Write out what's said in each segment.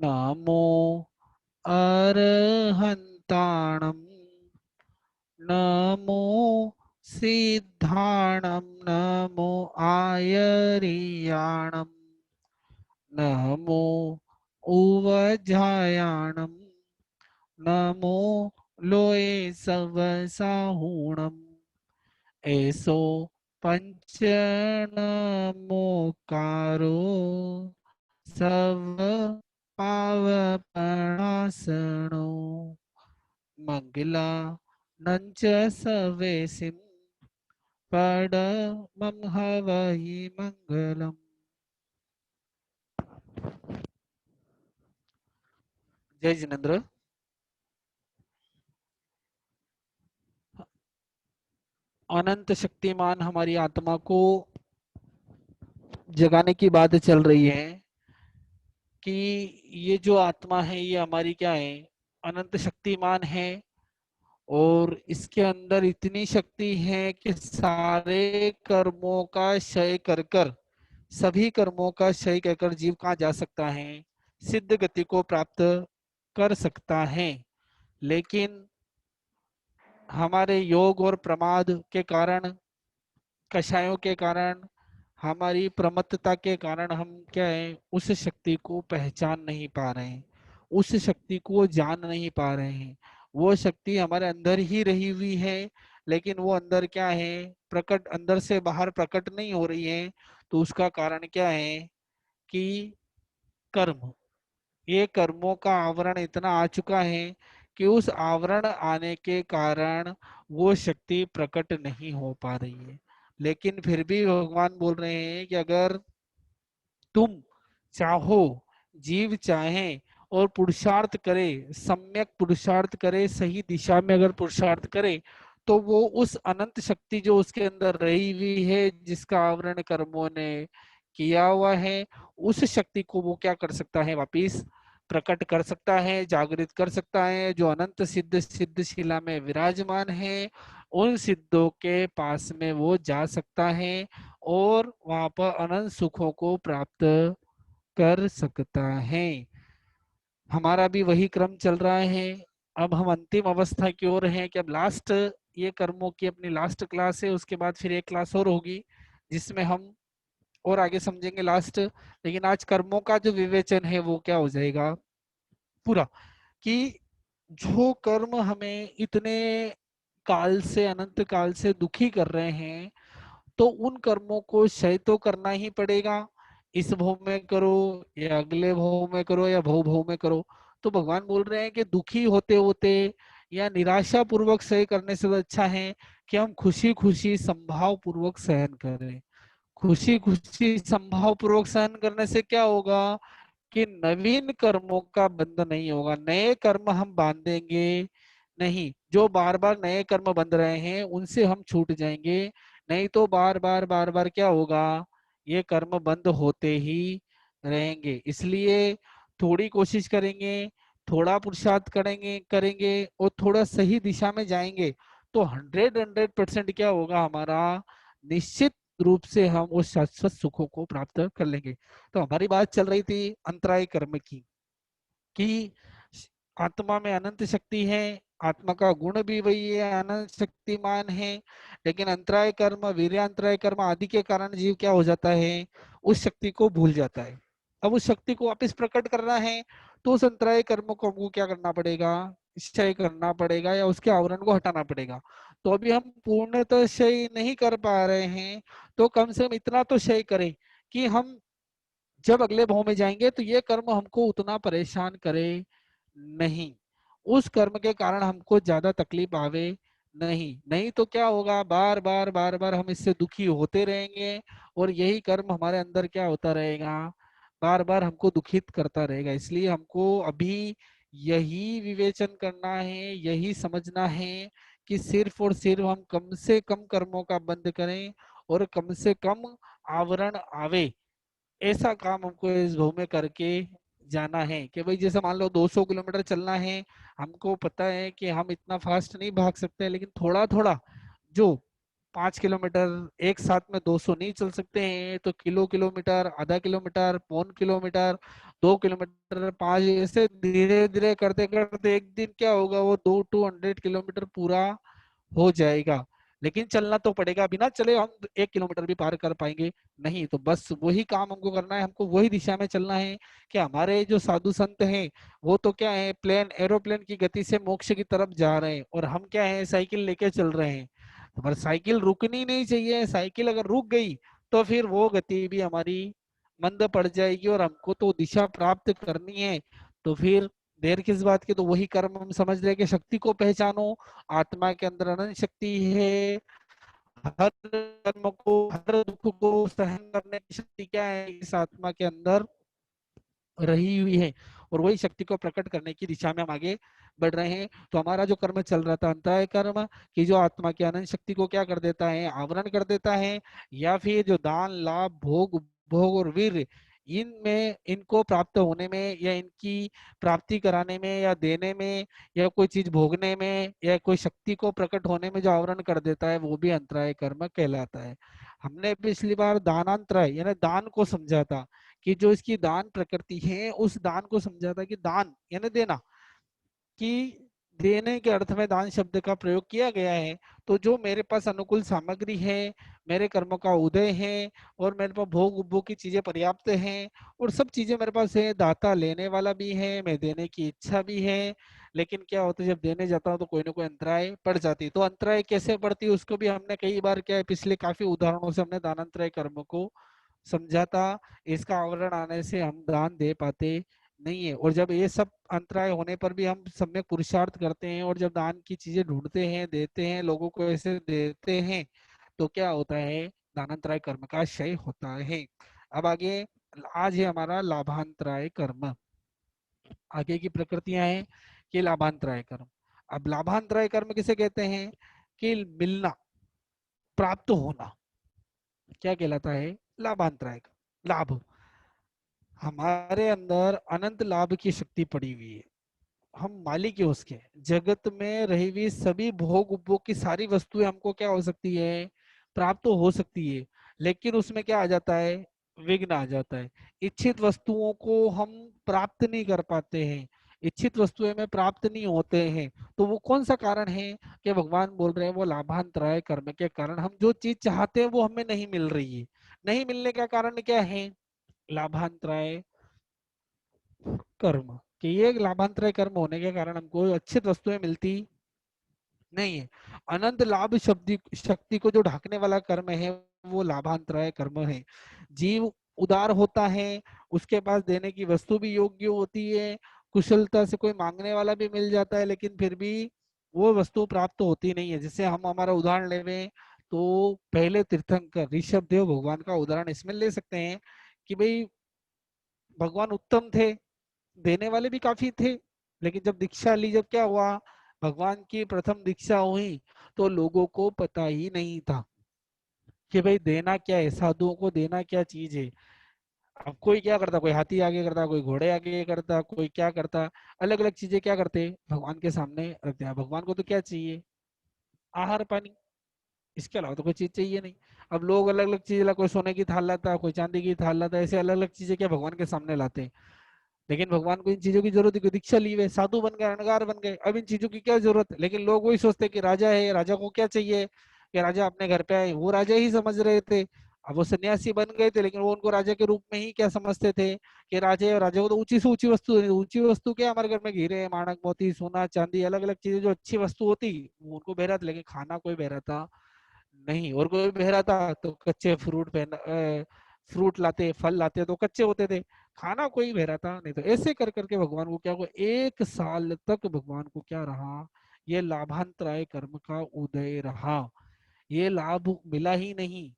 नमो अरहन्ताणं नमो सिद्धाणं नमो आयर्याणं नमो उवजायाणं नमो लोये सवसाहुणम् एसो पंचनमोकारो सव पावपणासनो मंगला नंच सवेसिम पडमं हवहि मंगलम। जय जिनेन्द्र। अनंत शक्तिमान हमारी आत्मा को जगाने की बात चल रही है कि ये जो आत्मा है ये हमारी क्या है, अनंत शक्तिमान है। और इसके अंदर इतनी शक्ति है कि सारे कर्मों का क्षय कर कर, सभी कर्मों का क्षय कर जीव कहाँ जा सकता है, सिद्ध गति को प्राप्त कर सकता है। लेकिन हमारे योग और प्रमाद के कारण, कषायों के कारण, हमारी प्रमत्तता के कारण हम क्या है, उस शक्ति को पहचान नहीं पा रहे हैं, उस शक्ति को जान नहीं पा रहे हैं। वो शक्ति हमारे अंदर ही रही हुई है, लेकिन वो अंदर क्या है, प्रकट, अंदर से बाहर प्रकट नहीं हो रही है। तो उसका कारण क्या है कि कर्म, ये कर्मों का आवरण इतना आ चुका है कि उस आवरण आने के कारण वो शक्ति प्रकट नहीं हो पा रही है। लेकिन फिर भी भगवान बोल रहे हैं कि अगर तुम चाहो, जीव चाहे और पुरुषार्थ करे, सम्यक पुरुषार्थ करे, सही दिशा में अगर पुरुषार्थ करे, तो वो उस अनंत शक्ति जो उसके अंदर रही हुई है, जिसका आवरण कर्मों ने किया हुआ है, उस शक्ति को वो क्या कर सकता है, वापिस प्रकट कर सकता है, जागृत कर सकता है। जो अनंत सिद्ध सिद्ध शिला में विराजमान है, उन सिद्धों के पास में वो जा सकता है और वहां पर अनंत सुखों को प्राप्त कर सकता है। हमारा भी वही क्रम चल रहा है। अब हम अंतिम अवस्था की ओर हैं कि अब लास्ट, ये कर्मों की अपनी लास्ट क्लास है, उसके बाद फिर एक क्लास और होगी जिसमें हम और आगे समझेंगे लास्ट। लेकिन आज कर्मों का जो विवेचन है वो क्या हो जाएगा पूरा, कि जो कर्म हमें इतने काल से, अनंत काल से दुखी कर रहे हैं, तो उन कर्मों को क्षय तो करना ही पड़ेगा। इस भव में करो या अगले भव में करो या भव भव में करो। तो भगवान बोल रहे हैं कि दुखी होते होते या निराशा पूर्वक क्षय करने से तो अच्छा है कि हम खुशी खुशी संभाव पूर्वक सहन करें। खुशी खुशी संभाव पूर्वक सहन करने से क्या होगा कि नवीन कर्मों का बंध नहीं होगा, नए कर्म हम बांधेंगे नहीं। जो बार बार नए कर्म बंध रहे हैं उनसे हम छूट जाएंगे। नहीं तो बार बार क्या होगा, ये कर्म बंद होते ही रहेंगे। इसलिए थोड़ी कोशिश करेंगे, थोड़ा पुरुषार्थ करेंगे करेंगे और थोड़ा सही दिशा में जाएंगे, तो 100% क्या होगा, हमारा निश्चित रूप से हम उस शाश्वत सुखों को प्राप्त कर लेंगे। तो हमारी बात चल रही थी अंतराय कर्म की, कि आत्मा में अनंत शक्ति है, आत्मा का गुण भी वही है, अनंत शक्तिमान है। लेकिन अंतराय कर्म, वीर्यांतराय कर्म आदि के कारण जीव क्या हो जाता है, उस शक्ति को भूल जाता है। अब उस शक्ति को वापस प्रकट करना है, तो उस अंतराय कर्म को हमको क्या करना पड़ेगा, क्षय करना पड़ेगा या उसके आवरण को हटाना पड़ेगा। तो अभी हम पूर्णतः क्षय नहीं कर पा रहे हैं, तो कम से कम इतना तो क्षय करें कि हम जब अगले भाव में जाएंगे तो ये कर्म हमको उतना परेशान करे नहीं, उस कर्म के कारण हमको ज्यादा तकलीफ आवे नहीं। नहीं तो क्या होगा, बार बार हम इससे दुखी होते रहेंगे और यही कर्म हमारे अंदर क्या होता रहेगा, बार बार हमको दुखित करता रहेगा। इसलिए हमको अभी यही विवेचन करना है, यही समझना है कि सिर्फ और सिर्फ हम कम से कम कर्मों का बंद करें और कम से कम आवरण आवे, ऐसा काम हमको इस भाव में करके जाना है। कि भाई जैसे मान लो 200 किलोमीटर चलना है, हमको पता है कि हम इतना फास्ट नहीं भाग सकते, लेकिन थोड़ा थोड़ा जो 5 किलोमीटर, एक साथ में 200 नहीं चल सकते हैं, तो किलोमीटर, आधा किलोमीटर, पौन किलोमीटर, 2 किलोमीटर, 5, ऐसे धीरे धीरे करते करते एक दिन क्या होगा, वो 200 किलोमीटर पूरा हो जाएगा। लेकिन चलना तो पड़ेगा, बिना चले हम 1 किलोमीटर भी पार कर पाएंगे नहीं। तो बस वही काम हमको करना है, हमको वही दिशा में चलना है कि हमारे जो साधु संत हैं वो तो क्या है, प्लेन एरोप्लेन की गति से मोक्ष की तरफ जा रहे हैं, और हम क्या है, साइकिल लेके चल रहे हैं। तो पर साइकिल रुकनी नहीं चाहिए, साइकिल अगर रुक गई तो फिर वो गति भी हमारी मंद पड़ जाएगी, और हमको तो दिशा प्राप्त करनी है। तो फिर देर किस बात की, तो वही कर्म हम समझ रहे कि शक्ति को पहचानो। आत्मा के अंदर अनंत शक्ति है, हर कर्म को, हर दुख को सहन करने की शक्ति क्या है, इस आत्मा के अंदर रही हुई है, और वही शक्ति को प्रकट करने की दिशा में हम आगे बढ़ रहे हैं। तो हमारा जो कर्म चल रहा था अंतः कर्म, कि जो आत्मा की अनंत शक्ति को क्या कर देता है, आवरण कर देता है, या फिर जो दान, लाभ, भोग, उपभोग और वीर, इनमें, इनको प्राप्त होने में, या इनकी प्राप्ति कराने में, या देने में, या कोई चीज भोगने में, या कोई शक्ति को प्रकट होने में जो आवरण कर देता है, वो भी अंतराय कर्म कहलाता है। हमने पिछली बार दानांतराय यानी दान को समझा था, कि जो इसकी दान प्रकृति है, उस दान को समझा था कि दान यानी देना, कि देने के अर्थ में दान शब्द का प्रयोग किया गया है। तो जो मेरे पास अनुकूल सामग्री है, मेरे कर्मों का उदय है, और मेरे पास भोग उपभोग की चीजें पर्याप्त हैं, और सब चीजें मेरे पास है, दाता लेने वाला भी है, मैं देने की इच्छा भी है। लेकिन क्या होता है, जब देने जाता हूँ तो कोई ना कोई अंतराय पड़ जाती है। तो अंतराय कैसे पड़ती है उसको भी हमने कई बार, क्या है, पिछले काफी उदाहरणों से हमने दानांतराय कर्म को समझा था। इसका आवरण आने से हम दान दे पाते नहीं है, और जब ये सब अंतराय होने पर भी हम सम्यक पुरुषार्थ करते हैं, और जब दान की चीजें ढूंढते हैं, देते हैं, लोगों को ऐसे देते हैं, तो क्या होता है, दानांतराय कर्म का क्षय होता है। अब आगे, आज है हमारा लाभांतराय कर्म। आगे की प्रकृतियां हैं कि लाभांतराय कर्म। अब लाभांतराय कर्म किसे कहते हैं, कि मिलना, प्राप्त होना, क्या कहलाता है, लाभांतराय कर्म। लाभ, हमारे अंदर अनंत लाभ की शक्ति पड़ी हुई है, हम मालिक है उसके। जगत में रही हुई सभी भोग उपभोग की सारी वस्तुएं हमको क्या हो सकती है, प्राप्त तो हो सकती है, लेकिन उसमें क्या आ जाता है, विघ्न आ जाता है। इच्छित वस्तुओं को हम प्राप्त नहीं कर पाते हैं, इच्छित वस्तुएं में प्राप्त नहीं होते हैं। तो वो कौन सा कारण है, कि भगवान बोल रहे हैं वो लाभांतराय कर्म के कारण हम जो चीज चाहते हैं वो हमें नहीं मिल रही है। नहीं मिलने का कारण क्या है, लाभांतराय कर्म, कि ये लाभांतराय कर्म होने के कारण हमको अच्छी वस्तुएं मिलती नहीं है। अनंत लाभ शक्ति शक्ति को जो ढाकने वाला कर्म है, वो लाभांतराय कर्म है। जीव उदार होता है, उसके पास देने की वस्तु भी योग्य होती है, कुशलता से कोई मांगने वाला भी मिल जाता है, लेकिन फिर भी वो वस्तु प्राप्त होती नहीं है। जैसे हम हमारा उदाहरण लेवे, तो पहले तीर्थंकर ऋषभ देव भगवान का उदाहरण इसमें ले सकते हैं, कि भाई भगवान उत्तम थे, देने वाले भी काफी थे, लेकिन जब दीक्षा ली, जब क्या हुआ, भगवान की प्रथम दीक्षा हुई, तो लोगों को पता ही नहीं था कि भाई देना क्या है, साधुओं को देना क्या चीज है। अब कोई क्या करता, कोई हाथी आगे करता, कोई घोड़े आगे करता, कोई क्या करता, अलग अलग चीजें क्या करते, भगवान के सामने रख दिया। भगवान को तो क्या चाहिए, आहार पानी, इसके अलावा तो कोई चीज चाहिए नहीं। अब लोग अलग अलग चीज ला, कोई सोने की थाल लाता, कोई चांदी की थाल लाता, ऐसे अलग अलग चीजें क्या भगवान के सामने लाते हैं। लेकिन भगवान को इन चीजों की जरूरत है, दीक्षा ली हुए साधु बन गए, अनगार बन गए, अब इन चीजों की क्या जरूरत है। लेकिन लोग वही सोचते कि राजा है, राजा को क्या चाहिए, कि राजा अपने घर पे आए, वो राजा ही समझ रहे थे। अब वो सन्यासी बन गए थे, लेकिन वो उनको राजा के रूप में ही क्या समझते थे, कि राजा है, राजा को तो ऊंची से ऊंची वस्तु, ऊंची वस्तु क्या, हमारे घर में हीरे, माणक, मोती, सोना, चांदी, अलग अलग चीजें जो अच्छी वस्तु होती, वो उनको बहरा था। लेकिन खाना कोई बहरा था नहीं, और कोई बहरा था तो कच्चे फ्रूट पहन, फ्रूट लाते, फल लाते तो कच्चे होते थे, खाना कोई बहरा था नहीं। तो ऐसे कर करके भगवान को क्या हुआ, 1 साल तक भगवान को क्या रहा, ये लाभांतराय कर्म का उदय रहा, ये लाभ मिला ही नहीं।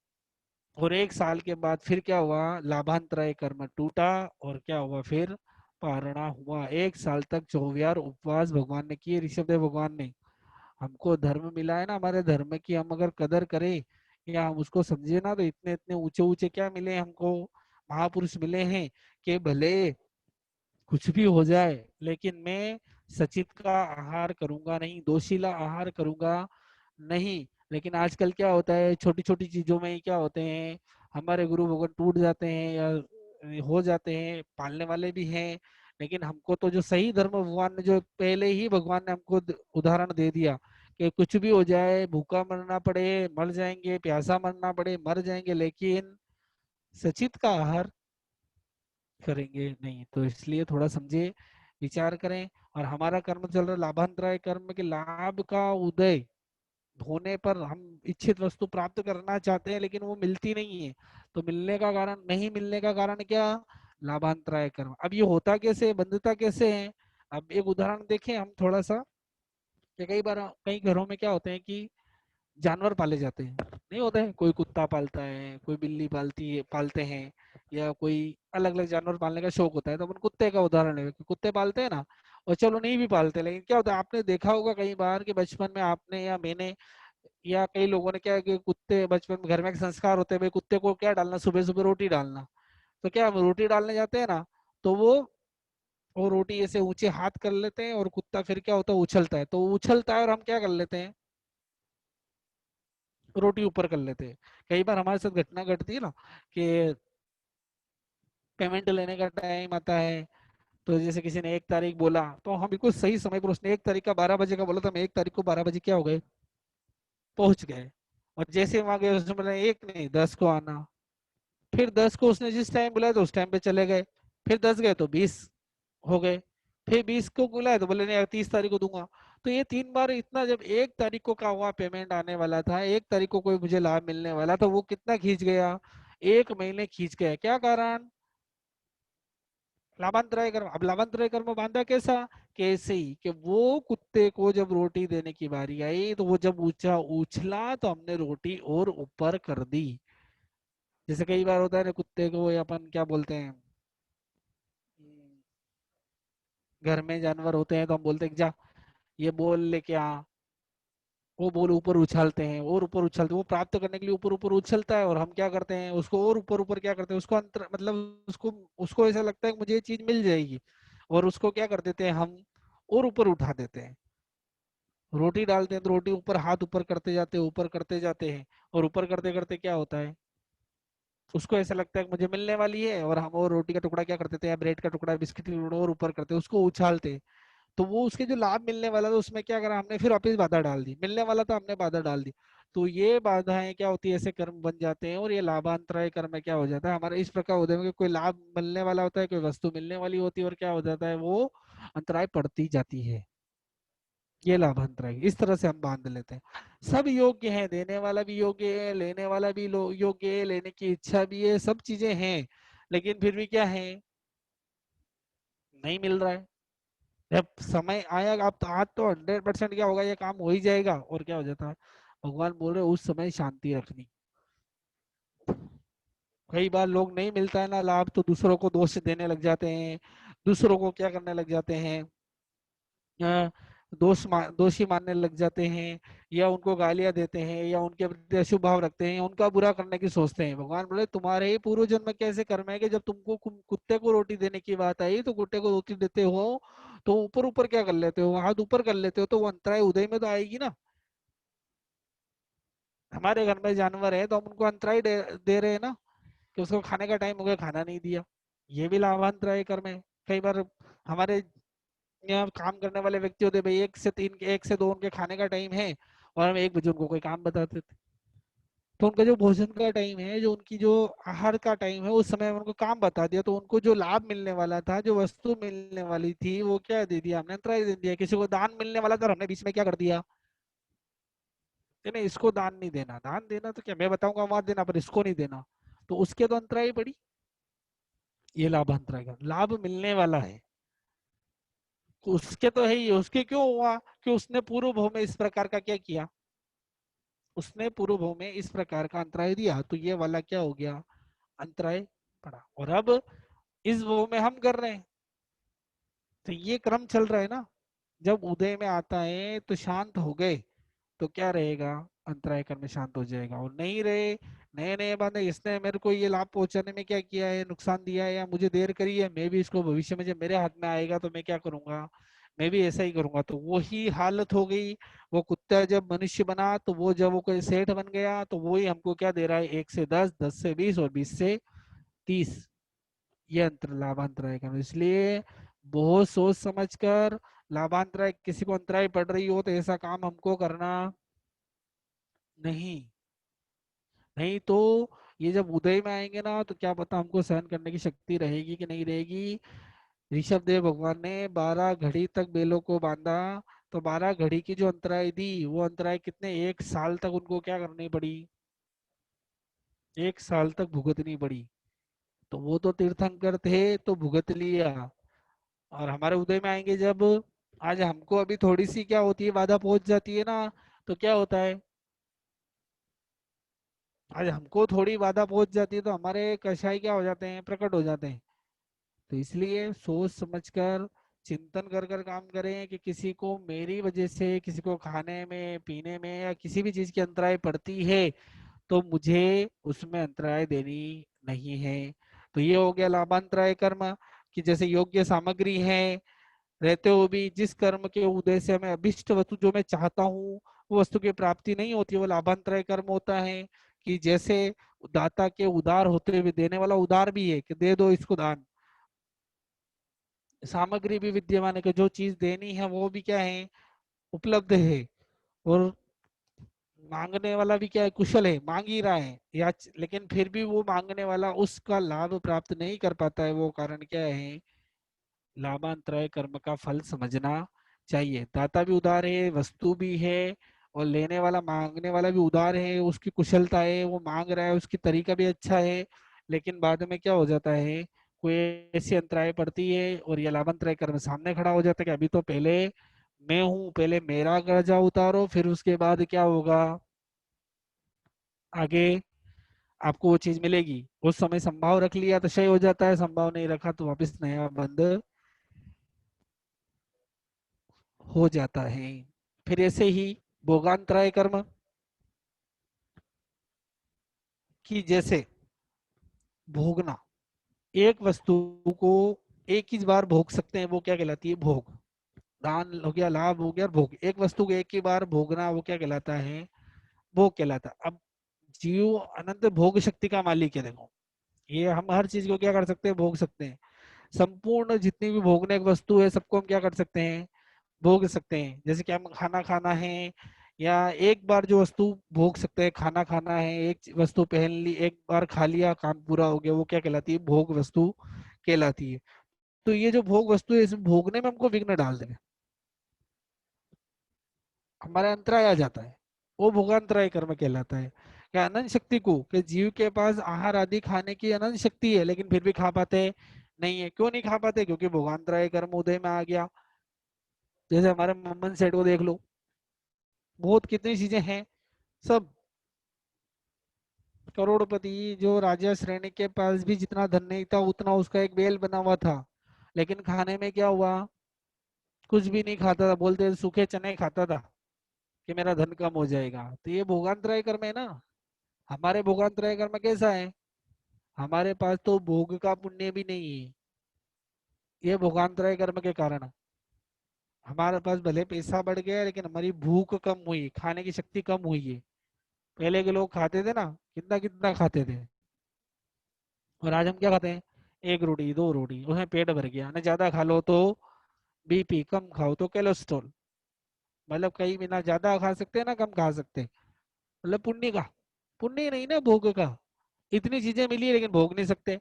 और 1 साल के बाद फिर क्या हुआ, लाभांतराय कर्म टूटा, और क्या हुआ फिर, पारणा हुआ। 1 साल तक 24 उपवास भगवान ने किए, ऋषभदेव भगवान ने। हमको धर्म मिला है ना, हमारे धर्म की हम अगर कदर करें, या हम उसको समझे ना, तो इतने इतने ऊंचे ऊंचे क्या मिले हमको, महापुरुष मिले हैं, कि भले कुछ भी हो जाए, लेकिन मैं सचित का आहार करूंगा नहीं, दोषीला आहार करूंगा नहीं। लेकिन आजकल क्या होता है, छोटी छोटी चीजों में ही क्या होते हैं, हमारे गुरु भगवान टूट जाते हैं या हो जाते हैं, पालने वाले भी हैं। लेकिन हमको तो जो सही धर्म भगवान ने, जो पहले ही भगवान ने हमको उदाहरण दे दिया कि कुछ भी हो जाए, भूखा मरना पड़े मर जाएंगे, प्यासा मरना पड़े मर जाएंगे, लेकिन सचित का आहार करेंगे नहीं। तो इसलिए थोड़ा समझे, विचार करें। और हमारा कर्म चल रहा है लाभांतराय कर्म, के लाभ का उदय होने पर हम इच्छित वस्तु प्राप्त करना चाहते हैं, लेकिन वो मिलती नहीं है। तो मिलने का कारण, नहीं मिलने का कारण क्या? लाभांतराय कर्म। अब ये होता कैसे, बंधता कैसे है? अब एक उदाहरण देखें हम थोड़ा सा, कि कई बार कई घरों में क्या होते हैं कि जानवर पाले जाते हैं, नहीं होते हैं, कोई कुत्ता पालता है, कोई बिल्ली पालते हैं, या कोई अलग अलग जानवर पालने का शौक होता है। तो अपन कुत्ते का उदाहरण है कि कुत्ते पालते हैं ना, और चलो नहीं भी पालते, लेकिन क्या होता है, आपने देखा होगा कई बार कि बचपन में आपने या मैंने या कई लोगों ने, क्या है कि कुत्ते बचपन में घर में एक संस्कार होते हैं, भाई कुत्ते को क्या डालना, सुबह सुबह रोटी डालना। तो क्या हम रोटी डालने जाते हैं ना, तो वो रोटी ऐसे ऊंचे हाथ कर लेते हैं, और कुत्ता फिर क्या होता है, उछलता है, तो वो उछलता है और हम क्या कर लेते हैं, रोटी ऊपर कर लेते हैं। कई बार हमारे साथ घटना घटती है ना, कि पेमेंट लेने का टाइम आता है, तो जैसे किसी ने 1 तारीख बोला, तो हम बिल्कुल सही समय पर, उसने 1 तारीख का 12 बजे का बोला, तो हम 1 तारीख को 12 बजे क्या हो गए, पहुंच गए। और जैसे वहां गए, उसने बोला एक नहीं 10 को आना। फिर 10 को उसने जिस टाइम बुलाया तो उस टाइम पे चले गए। फिर 10 गए तो 20 हो गए। फिर 20 को बुलाया तो बोले नहीं 30 तारीख को दूंगा। तो ये 3 बार इतना, जब 1 तारीख को का हुआ पेमेंट आने वाला था, 1 तारीख को कोई मुझे लाभ मिलने वाला, तो वो कितना खींच गया, 1 महीने खींच गया। क्या कारण? लाभांतराय कर्म। अब लाभांतराय कर्म बांधा कैसा? कैसे ही कि वो कुत्ते को जब रोटी देने की बारी आई, तो वो जब ऊंचा उछला तो हमने रोटी और ऊपर कर दी। जैसे कई बार होता है ना, कुत्ते को या अपन क्या बोलते हैं, घर में जानवर होते हैं, तो हम बोलते हैं कि जा ये बोल लेके आ, वो बोल ऊपर उछालते हैं और ऊपर उछलते, वो प्राप्त करने के लिए ऊपर ऊपर उछलता है, और हम क्या करते हैं, उसको और ऊपर ऊपर क्या करते हैं, उसको अंतर मतलब उसको उसको ऐसा लगता है कि मुझे ये चीज मिल जाएगी, और उसको क्या कर देते हैं हम, और ऊपर उठा देते हैं। रोटी डालते हैं तो रोटी ऊपर, हाथ ऊपर करते जाते हैं, ऊपर करते जाते हैं, और ऊपर करते करते क्या होता है, उसको ऐसा लगता है कि मुझे मिलने वाली है, और हम और रोटी का टुकड़ा क्या कर देते हैं, ब्रेड का टुकड़ा, बिस्किट का टुकड़ा और ऊपर करते हैं, उसको उछालते हैं। तो वो उसके जो लाभ मिलने वाला था, उसमें क्या करा हमने, फिर वापस बाधा डाल दी, मिलने वाला था हमने बाधा डाल दी। तो ये बाधाएं क्या होती है, ऐसे कर्म बन जाते हैं, और ये लाभांतराय कर्म क्या हो जाता है हमारा, इस प्रकार होता है कि कोई लाभ मिलने वाला होता है, कोई वस्तु मिलने वाली होती है, और क्या हो जाता है, वो अंतराय पड़ती जाती है। ये लाभांतराय, इस तरह से हम बांध लेते हैं। सब योग्य है, देने वाला भी योग्य है, लेने वाला भी योग्य है, लेने की इच्छा भी है, सब चीजें हैं, लेकिन फिर भी क्या है, नहीं मिल रहा है। जब समय आएगा, अब तो आज तो 100% क्या होगा, ये काम हो ही जाएगा, और क्या हो जाता है, भगवान बोल रहे उस समय शांति रखनी। कई बार लोग नहीं मिलता है ना लाभ, तो दूसरों को दोष देने लग जाते हैं, दूसरों को क्या करने लग जाते हैं, अ, दोषी मानने लग जाते हैं, या उनको गालियां देते हैं, या उनके प्रति अशुभ भाव रखते हैं, उनका बुरा करने की सोचते हैं। भगवान बोले तुम्हारे ही पूर्व जन्म में कैसे कर्म है कि जब तुमको कुत्ते को रोटी देने की बात आई, तो कुत्ते को रोटी देते हो, तो ऊपर ऊपर क्या कर लेते हो, हाथ ऊपर कर लेते हो, तो वो अंतराय उदय में तो आएगी ना। हमारे घर में जानवर है, तो हम उनको अंतराय दे रहे हैं ना, कि उसको खाने का टाइम हो गया, खाना नहीं दिया। ये भी लाभांतराय कर्म है। कई बार हमारे यहाँ काम करने वाले व्यक्ति होते, भाई 1 से 3 के 1 से 2 उनके खाने का टाइम है, और हम 1 बजे उनको कोई काम बताते थे। तो उनका जो भोजन का टाइम है, जो उनकी जो आहार का टाइम है, उस समय उनको काम बता दिया, तो उनको जो लाभ मिलने वाला था, जो वस्तु मिलने वाली थी, वो क्या दे दिया हमने, अंतराय दे दिया। किसी को दान मिलने वाला था, हमने बीच में क्या कर दिया, कि नहीं इसको दान नहीं देना, दान देना तो क्या मैं बताऊंगा वहां देना, पर इसको नहीं देना, तो उसके तो अंतराय पड़ी। ये लाभ अंतराय का लाभ मिलने वाला है, उसके तो है ही, उसके क्यों हुआ, कि उसने पूर्व भाव में इस प्रकार का क्या किया, उसने पूर्व भाव में इस प्रकार का अंतराय दिया, तो ये वाला क्या हो गया, अंतराय पड़ा। और अब इस भाव में हम कर रहे हैं, तो ये क्रम चल रहा है ना। जब उदय में आता है तो शांत हो गए, तो क्या रहेगा, अंतराय कर्म में शांत हो जाएगा। और नहीं रहे, नए नए बांधे, इसने मेरे को ये लाभ पहुंचाने में क्या किया है, नुकसान दिया है, या मुझे देर करी है, मैं भी इसको भविष्य में जब मेरे हाथ में आएगा तो मैं क्या करूंगा, मैं भी ऐसा ही करूंगा, तो वही हालत हो गई। वो दैत्य जब मनुष्य बना तो वो जब वो कोई सेठ बन गया तो वो ही हमको क्या दे रहा है, 1 से 10, 10 से 20 और 20 से 30। ये अंतर लाभांतराय का, इसलिए बहुत सोच समझ कर लाभांतराय, किसी को अंतराय पड़ रही हो तो ऐसा काम हमको करना नहीं। नहीं तो ये जब उदय में आएंगे ना तो क्या पता हमको सहन करने की शक्ति रहेगी कि नहीं रहेगी। ऋषभ देव भगवान ने 12 घड़ी तक बेलों को बांधा, तो 12 घड़ी की जो अंतराय दी वो अंतराय कितने, 1 साल तक उनको क्या करनी पड़ी, 1 साल तक भुगतनी पड़ी। तो वो तो तीर्थंकर थे तो भुगत लिया। और हमारे उदय में आएंगे जब, आज हमको अभी थोड़ी सी क्या होती है, बाधा पहुंच जाती है ना, तो क्या होता है, आज हमको थोड़ी बाधा पहुंच जाती है तो हमारे कषाय क्या हो जाते हैं, प्रकट हो जाते हैं। तो इसलिए सोच समझकर चिंतन कर कर काम करें कि किसी को मेरी वजह से किसी को खाने में पीने में या किसी भी चीज की अंतराय पड़ती है तो मुझे उसमें अंतराय देनी नहीं है। तो ये हो गया लाभांतराय कर्म, कि जैसे योग्य सामग्री है रहते हुए भी जिस कर्म के उद्देश्य से मैं अभिष्ट वस्तु जो मैं चाहता हूँ वो वस्तु की प्राप्ति नहीं होती, वो लाभांतराय कर्म होता है। कि जैसे दाता के उदार होते हुए देने वाला उदार भी है कि दे दो इसको दान, सामग्री भी विद्यमान है कि जो चीज देनी है वो भी क्या है, उपलब्ध है। और मांगने वाला भी क्या है, कुशल है, मांग ही रहा है या लेकिन फिर भी वो मांगने वाला उसका लाभ प्राप्त नहीं कर पाता है, वो कारण क्या है, लाभांतराय कर्म का फल समझना चाहिए। दाता भी उदार है, वस्तु भी है, और लेने वाला मांगने वाला भी उदार है, उसकी कुशलता है, वो मांग रहा है, उसकी तरीका भी अच्छा है। लेकिन बाद में क्या हो जाता है, कोई ऐसी अंतराय पड़ती है और ये लाभांतराय कर्म सामने खड़ा हो जाता है कि अभी तो पहले मैं हूँ, पहले मेरा कर्जा उतारो, फिर उसके बाद क्या होगा, आगे आपको वो चीज मिलेगी। उस समय संभाव रख लिया तो क्षय हो जाता है, संभाव नहीं रखा तो वापस नया बंद हो जाता है। फिर ऐसे ही भोगांतराय कर्म, कि जैसे भोगना, एक वस्तु को एक ही बार भोग सकते हैं, वो क्या कहलाती है, भोग। दान हो गया, लाभ हो गया, और भोग, एक वस्तु को एक ही बार भोगना वो क्या कहलाता है, भोग कहलाता है। अब जीव अनंत भोग शक्ति का मालिक है, देखो ये हम हर चीज को क्या कर सकते हैं, भोग सकते हैं। संपूर्ण जितनी भी भोगने की वस्तु है सबको हम क्या कर सकते हैं, भोग सकते हैं। जैसे कि हम खाना खाना है, या एक बार जो वस्तु भोग सकते हैं, खाना खाना है, एक वस्तु पहन ली, एक बार खा लिया, काम पूरा हो गया, वो क्या कहलाती है, भोग वस्तु कहलाती है। तो ये जो भोग वस्तु है इसमें भोगने में हमको विघ्न डाल देंगे, हमारे अंतराय आ जाता है, वो भोगांतराय कर्म कहलाता है। क्या अनंत शक्ति को, कि जीव के पास आहार आदि खाने की अनंत शक्ति है लेकिन फिर भी खा पाते नहीं है, क्यों नहीं खा पाते, क्योंकि भोगांतराय कर्म उदय में आ गया। जैसे हमारे मोहम्मद सेठ को देख लो, बहुत कितनी चीजें हैं, सब करोड़पति, जो राजा श्रेणी के पास भी जितना धन नहीं था उतना उसका एक बेल बना हुआ था, लेकिन खाने में क्या हुआ, कुछ भी नहीं खाता था, बोलते थे, सूखे चने खाता था कि मेरा धन कम हो जाएगा। तो ये भोगांतराय कर्म है ना। हमारे भोगांतराय कर्म कैसा है, हमारे पास तो भोग का पुण्य भी नहीं है, ये भोगांतराय कर्म के कारण हमारे पास भले पैसा बढ़ गया लेकिन हमारी भूख कम हुई, खाने की शक्ति कम हुई है। पहले के लोग खाते थे ना, कितना कितना खाते थे, और आज हम क्या खाते हैं, एक रोटी दो रोटी उसमें पेट भर गया, ना ज्यादा खा लो तो बीपी, कम खाओ तो कोलेस्ट्रॉल। मतलब कहीं भी ना ज्यादा खा सकते ना कम खा सकते, मतलब पुण्य का, पुण्य नहीं ना भोग का। इतनी चीजें मिली है लेकिन भोग नहीं सकते।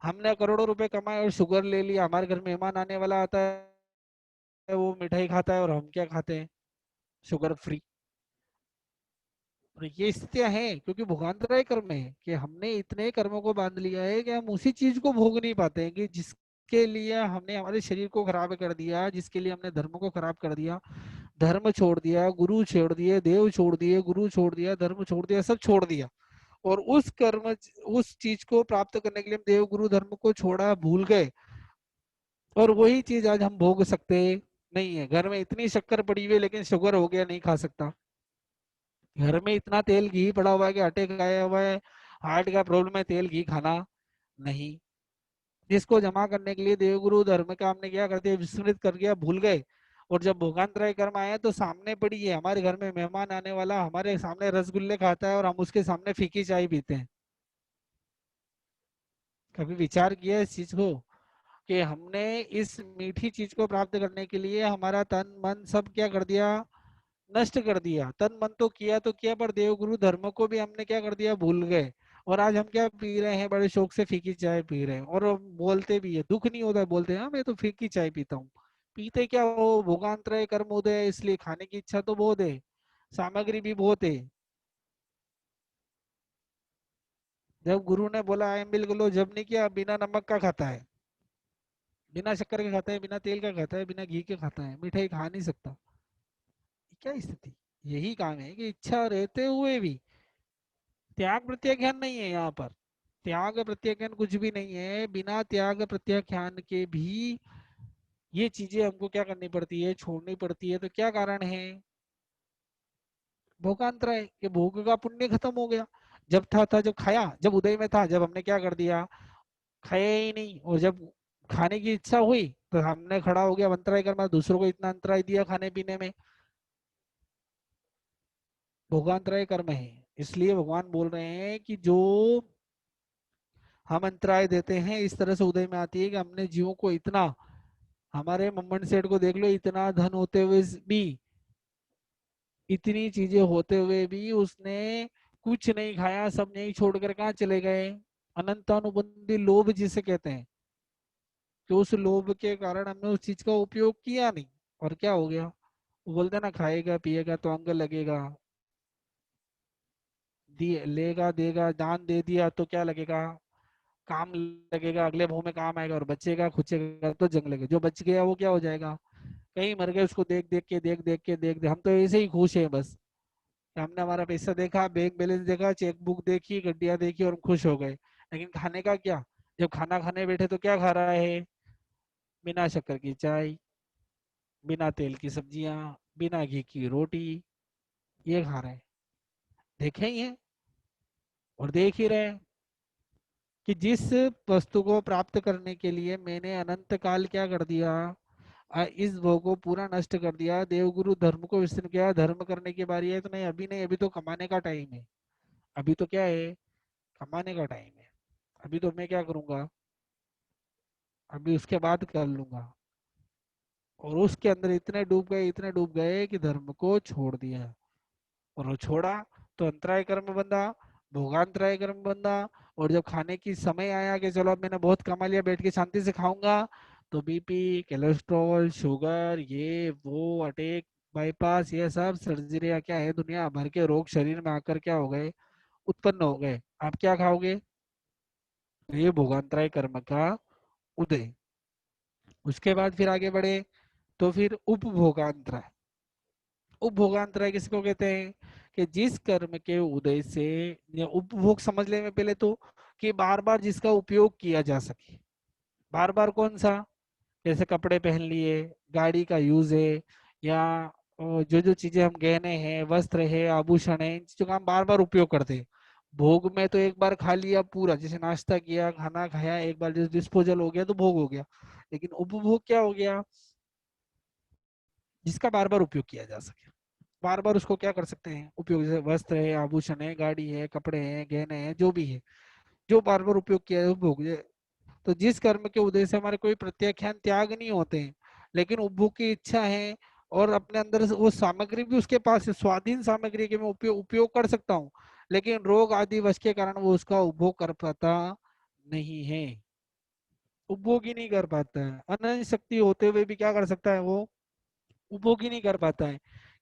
हमने करोड़ों रुपए कमाए और शुगर ले लिया, हमारे घर में मेहमान आने वाला आता है वो मिठाई खाता है और हम क्या खाते हैं, शुगर फ्री। और ये स्थितियां हैं क्योंकि भोगांतराय कर्म है, कि हमने इतने कर्मों को बांध लिया है कि हम उसी चीज को भोग नहीं पाते हैं, कि जिसके लिए हमने हमारे शरीर को खराब कर दिया, जिसके लिए हमने धर्म को खराब कर दिया, धर्म छोड़ दिया, गुरु छोड़ दिए, देव छोड़ दिए, गुरु छोड़ दिया, धर्म छोड़ दिया, सब छोड़ दिया। और उस कर्म, उस चीज को प्राप्त करने के लिए हम देव गुरु धर्म को छोड़ा, भूल गए, और वही चीज आज हम भोग सकते नहीं है। घर में इतनी शक्कर पड़ी हुई है लेकिन शुगर हो गया, नहीं खा सकता। घर में इतना तेल घी पड़ा हुआ है कि अटैक आया हुआ है, हार्ट का प्रॉब्लम है, तेल घी खाना नहीं। जिसको जमा करने के लिए देवगुरु धर्म का हमने क्या करते हैं, विस्मृत कर गया, भूल गए, और जब भोगांतराय कर्म आया तो सामने पड़ी है, हमारे घर में मेहमान आने वाला हमारे सामने रसगुल्ले खाता है और हम उसके सामने फीकी चाय पीते हैं। कभी विचार किया इस चीज को कि हमने इस मीठी चीज को प्राप्त करने के लिए हमारा तन मन सब क्या कर दिया, नष्ट कर दिया। तन मन तो किया पर देवगुरु धर्म को भी हमने क्या कर दिया, भूल गए। और आज हम क्या पी रहे हैं, बड़े शौक से फीकी चाय पी रहे हैं और बोलते भी है, दुख नहीं होता है, बोलते हैं हाँ मैं तो फीकी चाय पीता हूँ। पीते क्या हो, भोगांतरय कर्मोदय है, इसलिए खाने की इच्छा तो बहुत है, सामग्री भी बहुत है। जब गुरु ने बोला आए मिल लो, जब नहीं किया, बिना नमक का खाता है, बिना शक्कर के खाता है, बिना तेल का खाता है, बिना घी के खाता है, मिठाई खा नहीं सकता। क्या स्थिति, यही काम है कि इच्छा रहते हुए भी त्याग प्रत्याख्यान नहीं है यहाँ पर। त्याग प्रत्याख्यान कुछ भी नहीं है, बिना त्याग प्रत्याख्यान के भी ये चीजें हमको क्या करनी पड़ती है, छोड़नी पड़ती है। तो क्या कारण है, भोगांतराय, ये भोग का पुण्य खत्म हो गया। जब था जब खाया, जब उदय में था, जब हमने क्या कर दिया, खाया ही नहीं, और जब खाने की इच्छा हुई तो हमने खड़ा हो गया अंतराय कर्म, दूसरों को इतना अंतराय दिया खाने पीने में, भोगांतराय कर्म है। इसलिए भगवान बोल रहे हैं कि जो हम अंतराय देते हैं इस तरह से उदय में आती है कि हमने जीवों को इतना, हमारे मम्मन सेठ को देख लो, इतना धन होते हुए भी, इतनी चीजें होते हुए भी उसने कुछ नहीं खाया, सब नहीं छोड़कर कहाँ चले गए, अनंतानुबंधी लोभ जिसे कहते हैं। तो उस लोभ के कारण हमने उस चीज का उपयोग किया नहीं, और क्या हो गया, वो बोलते ना खाएगा पिएगा तो अंग लगेगा, दिए लेगा देगा, दान दे दिया तो क्या लगेगा, काम लगेगा, अगले भाव में काम आएगा, और बचेगा खुचेगा तो जंग लगेगा। जो बच गया वो क्या हो जाएगा, कहीं मर गए, उसको देख देख के हम तो ऐसे ही खुश है बस, हमने हमारा पैसा देखा, बैंक बैलेंस देखा, चेक बुक देखी, गड्डियां देखी और हम खुश हो गए। लेकिन खाने का क्या, जब खाना खाने बैठे तो क्या खा रहा है, बिना शक्कर की चाय, बिना तेल की सब्जियां, बिना घी की रोटी, ये खा रहे हैं। देखे ही है और देख ही रहे हैं कि जिस वस्तु को प्राप्त करने के लिए मैंने अनंत काल क्या कर दिया, इस भोग को पूरा नष्ट कर दिया, देवगुरु धर्म को विस्तृत किया, धर्म करने की बारी है तो नहीं, अभी नहीं, अभी तो कमाने का टाइम है। अभी तो क्या है, कमाने का टाइम है। अभी तो मैं क्या करूंगा, अभी उसके बाद कर लूंगा। और उसके अंदर इतने डूब गए कि धर्म को छोड़ दिया। और वो छोड़ा तो अंतराय कर्म बंधा, भोगांतराय कर्म बंधा। और जब खाने की समय आया कि चलो अब मैंने बहुत कमा लिया, बैठ के शांति से खाऊंगा, तो बीपी, कोलेस्ट्रॉल, शुगर, ये वो, अटैक, बाईपास, ये सब सर्जरी क्या है, दुनिया भर के रोग शरीर में आकर क्या हो गए, उत्पन्न हो गए। आप क्या खाओगे, ये भोगांतराय कर्म का उदय। उसके बाद फिर आगे बढ़े तो फिर उपभोगांतराय। उपभोगांतराय किसको कहते हैं, कि जिस कर्म के उदय से, या उपभोग समझ ले में पहले तो, कि बार बार जिसका उपयोग किया जा सके। बार बार कौन सा, जैसे कपड़े पहन लिए, गाड़ी का यूज है, या जो जो चीजें हम गहने हैं, वस्त्र है, आभूषण है, इन चीजों का हम बार बार उपयोग करते हैं। भोग में तो एक बार खा लिया पूरा, जैसे नाश्ता किया, खाना खाया एक बार, जैसे डिस्पोजल हो गया तो भोग हो गया। लेकिन उपभोग क्या हो गया, जिसका बार बार उपयोग किया जा सके, बार बार उसको क्या कर सकते हैं उपयोग, जैसे वस्त्र है, आभूषण है, गाड़ी है, कपड़े हैं, गहने हैं, जो भी है, जो बार बार उपयोग किया है उपभोग। तो जिस कर्म के उदय से हमारे कोई प्रत्याख्यान त्याग नहीं होते हैं, लेकिन उपभोग की इच्छा है, और अपने अंदर से वो सामग्री भी उसके पास है, स्वाधीन सामग्री के मैं उपयोग कर सकता हूँ, लेकिन रोग आदि वश के कारण वो उसका उपभोग कर पाता नहीं है, उपभोग ही नहीं कर पाता है। अनंत शक्ति होते हुए भी क्या कर सकता है, वो उपभोग ही नहीं कर पाता है,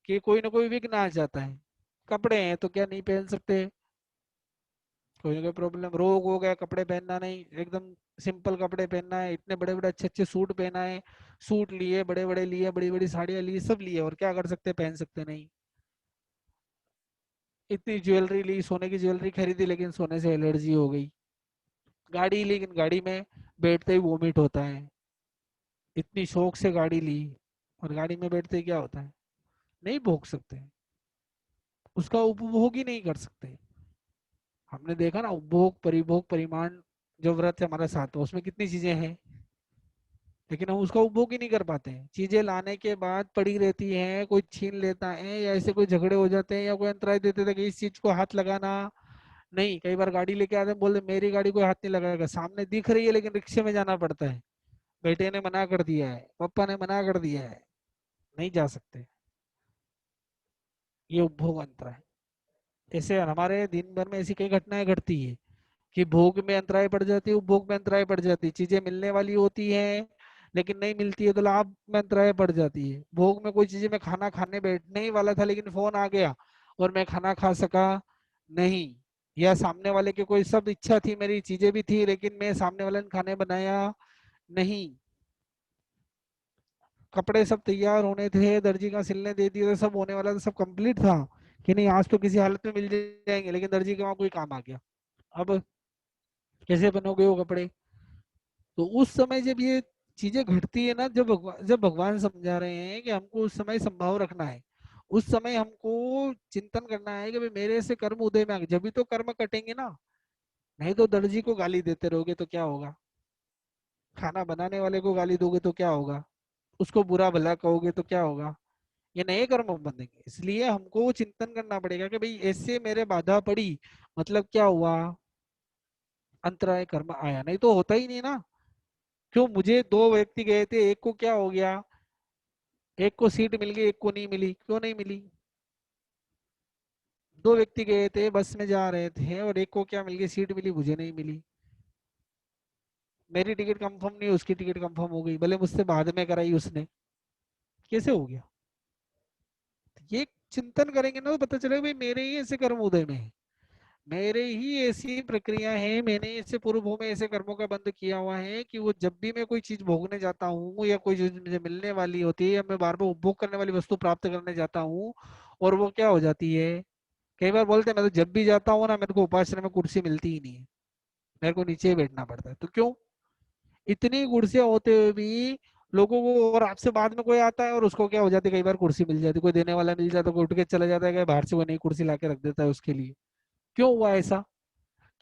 कि कोई ना कोई विघ्न आ जाता है। कपड़े हैं तो क्या नहीं पहन सकते, कोई ना कोई प्रॉब्लम, रोग हो गया, कपड़े पहनना नहीं, एकदम सिंपल कपड़े पहनना है, इतने बड़े बड़े अच्छे अच्छे सूट पहना है, सूट लिए, बड़े बड़े लिए, बड़ी बड़ी साड़ियाँ लिए, सब लिए, और क्या कर सकते, पहन सकते नहीं। इतनी ज्वेलरी ली, सोने की ज्वेलरी खरीदी, लेकिन सोने से एलर्जी हो गई। गाड़ी, लेकिन गाड़ी में बैठते ही वोमिट होता है, इतनी शौक से गाड़ी ली, और गाड़ी में बैठते ही क्या होता है, नहीं भोग सकते, उसका उपभोग ही नहीं कर सकते। हमने देखा ना, उपभोग परिभोग परिमाण, जो व्रत है हमारा साथ, उसमें कितनी चीजें हैं, लेकिन हम उसका उपभोग ही नहीं कर पाते हैं। चीजें लाने के बाद पड़ी रहती हैं, कोई छीन लेता है या ऐसे कोई झगड़े हो जाते हैं या कोई अंतराय देते थे कि इस चीज को हाथ लगाना नहीं। कई बार गाड़ी लेके आते हैं, बोलते मेरी गाड़ी कोई हाथ नहीं लगाएगा, सामने दिख रही है लेकिन रिक्शे में जाना पड़ता है, बेटे ने मना कर दिया है, पापा ने मना कर दिया है, नहीं जा सकते। ये उपभोग अंतराय। ऐसे हमारे दिन भर में ऐसी कई घटनाएं घटती है कि भोग में अंतराय पड़ जाती है, उपभोग में अंतराय पड़ जाती है। चीजें मिलने वाली होती है लेकिन नहीं मिलती है तो लाभ में अंतराय पड़ जाती है। भोग में कोई चीजें, मैं खाना खाने बैठने ही वाला था लेकिन फोन आ गया और मैं खाना खा सका नहीं, या सामने वाले के कोई सब इच्छा थी, मेरी चीजें भी थी लेकिन मैं सामने वाले ने खाने बनाया नहीं। कपड़े सब तैयार होने थे, दर्जी का सिलने दे दिए थे, सब होने वाला था, सब कंप्लीट था कि नहीं आज तो किसी हालत में मिल जाएंगे, लेकिन दर्जी के वहां कोई काम आ गया। अब कैसे बनोगे वो कपड़े? तो उस समय जब ये चीजें घटती है ना, जब भगवान समझा रहे हैं कि हमको उस समय संभाव रखना है, उस समय हमको चिंतन करना है कि भाई मेरे से कर्म उदय में आ गए, जब भी तो कर्म कटेंगे ना। नहीं तो दर्जी को गाली देते रहोगे तो क्या होगा, खाना बनाने वाले को गाली दोगे तो क्या होगा, उसको बुरा भला कहोगे तो क्या होगा, ये नए कर्म बंधेंगे। इसलिए हमको चिंतन करना पड़ेगा कि भाई ऐसे मेरे बाधा पड़ी, मतलब क्या हुआ, अंतराय कर्म आया, नहीं तो होता ही नहीं ना। क्यों, मुझे दो व्यक्ति गए थे, एक को क्या हो गया, एक को सीट मिल गई एक को नहीं मिली, क्यों नहीं मिली? दो व्यक्ति गए थे, बस में जा रहे थे और एक को क्या मिल गई, सीट मिली, मुझे नहीं मिली। मेरी टिकट कंफर्म नहीं, उसकी टिकट कंफर्म हो गई, भले मुझसे बाद में कराई उसने, कैसे हो गया? ये चिंतन करेंगे ना तो पता चलेगा भाई मेरे ही ऐसे कर्म उदय में है, मेरे ही ऐसी प्रक्रिया है, मैंने इससे पूर्व में ऐसे कर्मों का बंध किया हुआ है कि वो जब भी मैं कोई चीज भोगने जाता हूँ या कोई चीज मुझे मिलने वाली होती है या मैं बार बार उपभोग करने वाली वस्तु प्राप्त करने जाता हूँ और वो क्या हो जाती है। कई बार बोलते हैं मैं तो जब भी जाता हूँ ना, मेरे को उपासना में कुर्सी मिलती ही नहीं है, मेरे को नीचे ही बैठना पड़ता है। तो क्यों, इतनी कुर्सियां होते हुए भी लोगों को, और आपसे बाद में कोई आता है और उसको क्या हो जाती है, कई बार कुर्सी मिल जाती है, कोई देने वाला मिल जाता है, कोई उठ के चला जाता है कि बाहर से वो नई कुर्सी ला के रख देता है उसके लिए। क्यों हुआ ऐसा?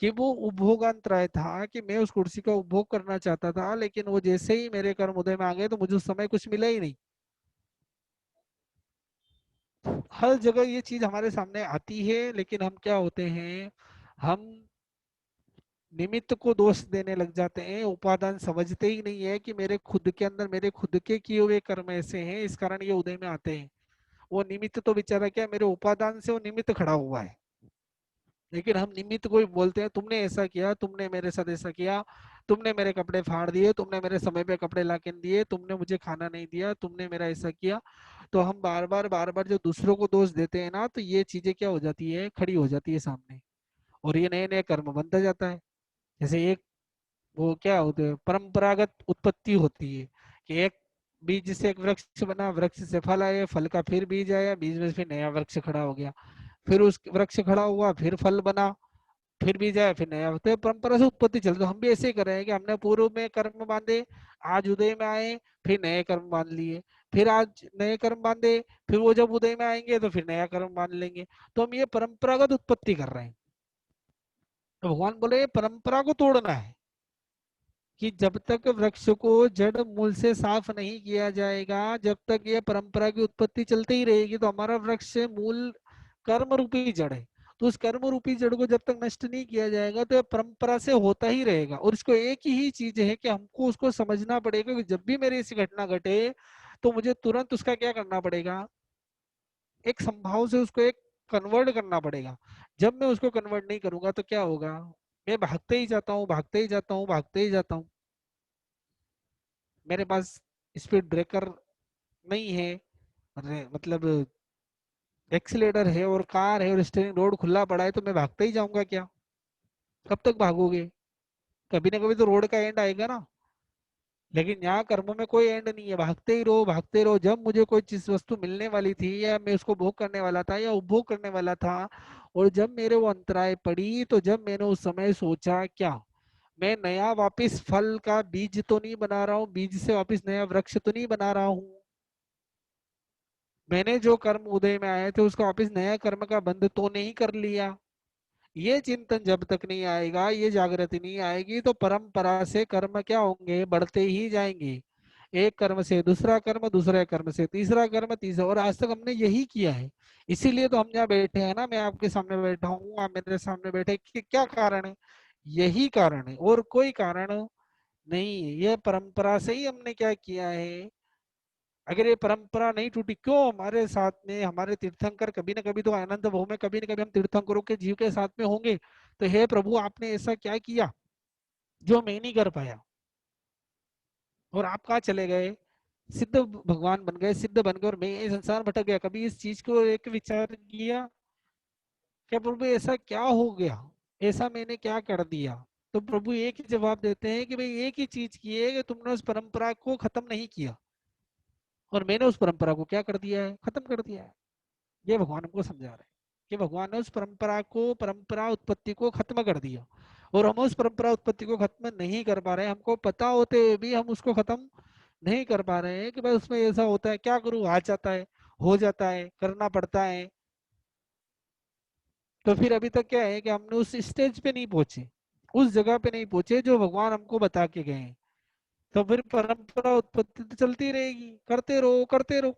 कि वो उपभोगांतराय था कि मैं उस कुर्सी का उपभोग करना चाहता था लेकिन वो जैसे ही मेरे कर्म उदय में आ गए तो मुझे उस समय कुछ मिला ही नहीं। हर जगह ये चीज हमारे सामने आती है लेकिन हम क्या होते हैं, हम निमित्त को दोष देने लग जाते हैं, उपादान समझते ही नहीं है कि मेरे खुद के अंदर मेरे खुद के किए हुए कर्म ऐसे हैं इस कारण ये उदय में आते हैं। वो निमित्त तो बेचारा क्या, मेरे उपादान से वो निमित्त खड़ा हुआ है, लेकिन हम निमित्त को ही बोलते हैं, तुमने ऐसा किया, तुमने मेरे साथ ऐसा किया, तुमने मेरे कपड़े फाड़ दिए, तुमने मेरे समय पे कपड़े ला के नहीं दिए, तुमने मुझे खाना नहीं दिया, तुमने मेरा ऐसा किया। तो हम बार बार जो दूसरों को दोष देते हैं ना, तो ये चीजें क्या हो जाती है, खड़ी हो जाती है सामने, और ये नए नए कर्म बनता जाता है। जैसे एक, वो क्या होते हैं, परंपरागत उत्पत्ति होती है कि एक बीज से एक वृक्ष बना, वृक्ष से फल आए, फल का फिर बीज आया, बीज में फिर नया वृक्ष खड़ा हो गया, फिर उस वृक्ष खड़ा हुआ, फिर फल बना, फिर बीज आया, फिर नया, तो परंपरा से उत्पत्ति चल, तो हम भी ऐसे ही कर रहे हैं कि हमने पूर्व में कर्म बांधे, आज उदय में आए, फिर नए कर्म बांध लिए, फिर आज नए कर्म बांधे, फिर वो जब उदय में आएंगे तो फिर नया कर्म बांध लेंगे। तो हम ये परंपरागत उत्पत्ति कर रहे हैं। तो भगवान बोले ये परंपरा को तोड़ना है कि जब तक वृक्ष को जड़ मूल से साफ नहीं किया जाएगा, जब तक ये परंपरा की उत्पत्ति चलती ही रहेगी, तो हमारा वृक्ष मूल कर्म रूपी जड़ है। तो उस कर्म रूपी जड़ को जब तक नष्ट नहीं किया जाएगा तो ये परंपरा से होता ही रहेगा। और इसको एक ही चीज है कि हमको उसको समझना पड़ेगा कि जब भी मेरी ऐसी घटना घटे तो मुझे तुरंत उसका क्या करना पड़ेगा, एक संभाव से उसको एक कन्वर्ट करना पड़ेगा। जब मैं उसको कन्वर्ट नहीं करूंगा तो क्या होगा, मैं भागते ही जाता हूँ, भागते ही जाता हूँ, भागते ही जाता हूँ, मेरे पास स्पीड ब्रेकर नहीं है, मतलब एक्सीलेटर है और कार है और स्टीयरिंग रोड खुला पड़ा है, तो मैं भागते ही जाऊंगा क्या? कब तक भागोगे? कभी ना कभी तो रोड का एंड आएगा ना। लेकिन यहाँ कर्मों में कोई एंड नहीं है, भागते ही रहो, भागते रहो। जब मुझे कोई चीज वस्तु मिलने वाली थी या मैं उसको भोग करने वाला था या उपभोग करने वाला था, और जब मेरे वो अंतराय पड़ी, तो जब मैंने उस समय सोचा क्या, मैं नया वापिस फल का बीज तो नहीं बना रहा हूँ, बीज से वापिस नया वृक्ष तो नहीं बना रहा हूँ, मैंने जो कर्म उदय में आए थे उसका वापिस नया कर्म का बंध तो नहीं कर लिया। ये चिंतन जब तक नहीं आएगा, ये जागृति नहीं आएगी, तो परंपरा से कर्म क्या होंगे, बढ़ते ही जाएंगे। एक कर्म से दूसरा कर्म, दूसरे कर्म से तीसरा कर्म, तीसरा, और आज तक हमने यही किया है। इसीलिए तो हम यहाँ बैठे हैं ना, मैं आपके सामने बैठा हूँ, आप मेरे सामने बैठे, क्या कारण है? यही कारण है, और कोई कारण नहीं है। ये परंपरा से ही हमने क्या किया है। अगर ये परंपरा नहीं टूटी, क्यों हमारे साथ में हमारे तीर्थंकर कभी ना कभी तो आनंद भव में कभी ना कभी हम तीर्थंकरों के जीव के साथ में होंगे। तो हे प्रभु, आपने ऐसा क्या किया जो मैं नहीं कर पाया? और आप कहाँ चले गए? सिद्ध भगवान बन गए, सिद्ध बन गए, और मैं ये संसार भटक गया। कभी इस चीज को एक विचार किया क्या प्रभु ऐसा क्या हो गया, ऐसा मैंने क्या कर दिया? तो प्रभु एक ही जवाब देते हैं कि भाई एक ही चीज की है कि तुमने उस परंपरा को खत्म नहीं किया, और मैंने उस परंपरा को क्या कर दिया है, खत्म कर दिया है। ये भगवान हमको समझा रहे हैं कि भगवान ने उस परंपरा को, परंपरा उत्पत्ति को खत्म कर दिया, और हम उस परंपरा उत्पत्ति को खत्म नहीं कर पा रहे हैं। हमको पता होते हुए भी हम उसको खत्म नहीं कर पा रहे हैं कि भाई उसमें ऐसा होता है, क्या करूं, आ जाता है, हो जाता है, करना पड़ता है। तो फिर अभी तक क्या है कि हमने उस स्टेज पे नहीं पहुंचे, उस जगह पे नहीं पहुंचे जो भगवान हमको बता के गए हैं। तो फिर परंपरा उत्पत्ति तो चलती रहेगी, करते रहो करते रहो।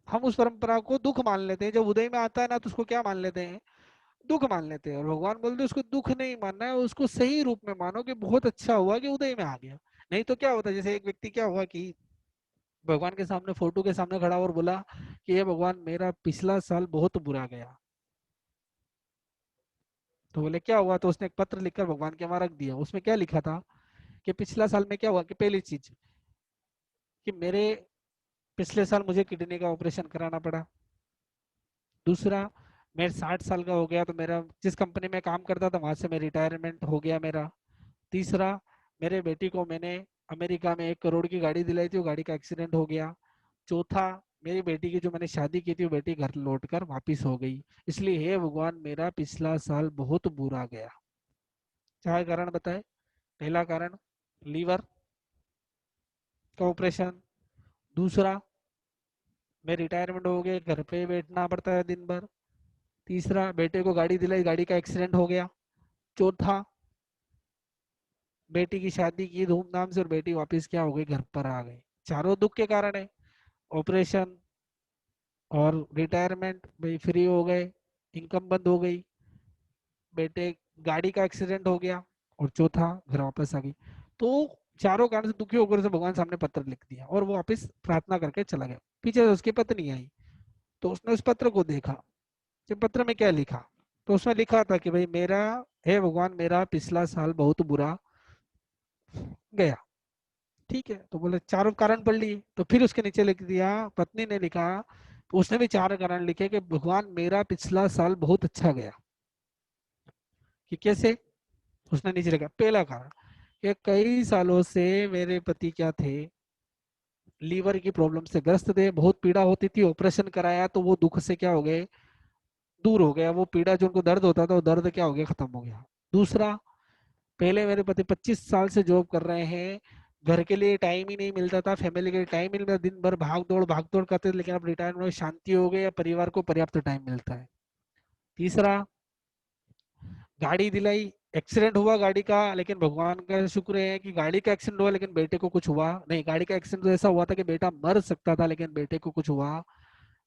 हम उस परंपरा को दुख मान लेते हैं, जब उदय में आता है ना तो उसको क्या मान लेते हैं, दुख मान लेते हैं। और भगवान बोलते हैं उसको दुख नहीं मानना है, उसको सही रूप में मानो कि बहुत अच्छा हुआ कि उदय में आ गया। नहीं तो क्या होता है, जैसे एक व्यक्ति क्या हुआ कि भगवान के सामने, फोटो के सामने खड़ा और बोला कि ये भगवान, मेरा पिछला साल बहुत बुरा गया। तो बोले क्या हुआ? तो उसने एक पत्र लिखकर भगवान के वहां रख दिया। उसमें क्या लिखा था कि पिछला साल में क्या हुआ, कि पहली चीज कि मेरे पिछले साल मुझे किडनी का ऑपरेशन कराना पड़ा। दूसरा, मैं 60 साल का हो गया, तो मेरा जिस कंपनी में काम करता था वहां से मैं रिटायरमेंट हो गया मेरा। तीसरा, मेरे बेटी को मैंने अमेरिका में 1 करोड़ की गाड़ी दिलाई थी, वो गाड़ी का एक्सीडेंट हो गया। चौथा, मेरी बेटी की जो मैंने शादी की थी वो बेटी घर लौट कर वापिस हो गई। इसलिए हे भगवान, मेरा पिछला साल बहुत बुरा गया। चार कारण बताए। पहला कारण, लीवर का ऑपरेशन। दूसरा, मैं रिटायरमेंट हो गया, घर पे बैठना पड़ता है दिन भर। तीसरा, बेटे को गाड़ी दिलाई, गाड़ी का एक्सीडेंट हो गया। चौथा, बेटी की शादी की धूमधाम से और बेटी वापस क्या हो गई, घर पर आ गई। चारों दुख के कारण है। ऑपरेशन और रिटायरमेंट, भाई फ्री हो गए, इनकम बंद हो गई, बेटे गाड़ी का एक्सीडेंट हो गया, और चौथा घर वापस आ गई। तो चारों कारण से दुखी होकर से भगवान सामने पत्र लिख दिया, और वो वापस प्रार्थना करके चला गया। पीछे से उसकी पत्नी आई, तो उसने उस पत्र को देखा कि पत्र में क्या लिखा। तो उसमें लिखा था कि भाई मेरा, हे भगवान, मेरा पिछला साल बहुत बुरा गया। ठीक है, तो बोले चारों कारण पढ़ लिए। तो फिर उसके नीचे लिख दिया, पत्नी ने लिखा, तो उसने भी चार कारण लिखे कि भगवान, मेरा पिछला साल बहुत अच्छा गया। कि कैसे? उसने नीचे लिखा, पहला कारण कि कई सालों से मेरे पति क्या थे, लीवर की प्रॉब्लम से ग्रस्त थे, बहुत पीड़ा होती थी, ऑपरेशन कराया तो वो दुख से क्या हो गए, दूर हो गया। वो पीड़ा जो उनको दर्द होता था, वो दर्द क्या हो गया, खत्म हो गया। दूसरा, पहले मेरे पति 25 साल से जॉब कर रहे हैं, घर के लिए टाइम ही नहीं मिलता था, फैमिली के लिए टाइम ही नहीं मिलता, दिन भर भाग दौड़ करते थे, लेकिन अब रिटायरमेंट में शांति हो गई, या परिवार को पर्याप्त टाइम मिलता है। तीसरा, गाड़ी दिलाई, एक्सीडेंट हुआ गाड़ी का, लेकिन भगवान का शुक्र है कि गाड़ी का एक्सीडेंट हुआ लेकिन बेटे को कुछ हुआ नहीं। गाड़ी का एक्सीडेंट तो ऐसा हुआ था कि बेटा मर सकता था, लेकिन बेटे को कुछ हुआ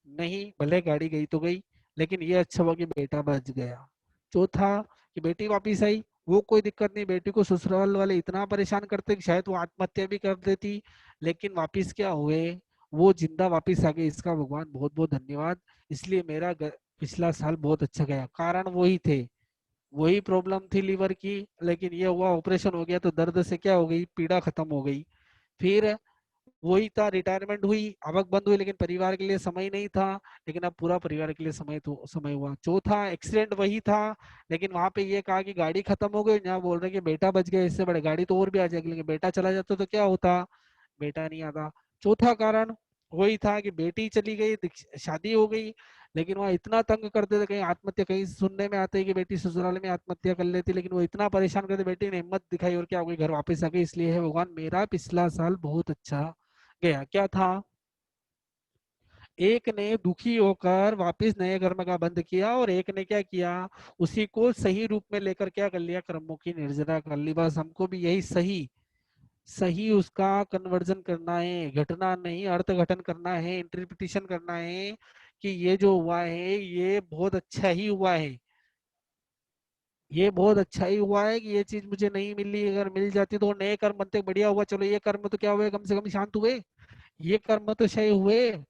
नहीं। भले गाड़ी गई तो गई, लेकिन ये अच्छा हुआ कि बेटा बच गया। चौथा, कि बेटी वापिस आई, वो कोई दिक्कत नहीं, बेटी को ससुराल वाले इतना परेशान करते कि शायद वो आत्महत्या भी कर देती, लेकिन वापिस क्या हुए, वो जिंदा वापिस आ गई। इसका भगवान बहुत बहुत धन्यवाद। इसलिए मेरा पिछला साल बहुत अच्छा गया। कारण वही थे, वही प्रॉब्लम थी लीवर की, लेकिन ये हुआ, ऑपरेशन हो गया, तो दर्द से क्या हो गई, पीड़ा खत्म हो गई। फिर वही था, रिटायरमेंट हुई, आवक बंद हुई, लेकिन परिवार के लिए समय नहीं था, लेकिन अब पूरा परिवार के लिए समय तो समय हुआ। चौथा, एक्सीडेंट वही था, लेकिन वहां पे ये कहा कि गाड़ी खत्म हो गई, यहाँ बोल रहे कि बेटा बच गया, इससे बड़े गाड़ी तो और भी आ जाएगी, लेकिन बेटा चला जाता तो क्या होता, बेटा नहीं आता। चौथा कारण वही था कि बेटी चली गई, शादी हो गई, लेकिन वहाँ इतना तंग करते थे, कहीं आत्महत्या, कहीं सुनने में आते कि बेटी ससुराल में आत्महत्या कर लेती, लेकिन वो इतना परेशान करते, बेटी ने हिम्मत दिखाई और क्या हो गई, घर वापस आ गई। इसलिए है भगवान, मेरा पिछला साल बहुत अच्छा गया। क्या था? एक ने दुखी होकर वापस नए कर्म का बंध किया, और एक ने क्या किया, उसी को सही रूप में लेकर क्या कर लिया, कर्मों की निर्जरा कर ली। बस हमको भी यही सही सही उसका कन्वर्जन करना है, घटना नहीं अर्थ घटन करना है, इंटरप्रिटेशन करना है कि ये जो हुआ है ये बहुत अच्छा ही हुआ है, ये बहुत अच्छा ही हुआ है कि ये चीज मुझे नहीं मिली, अगर मिल जाती तो नए कर्म बनते बढ़िया हुआ। चलो ये कर्म तो क्या हुए, कम से कम शांत हुए, ये कर्म तो सही हुए।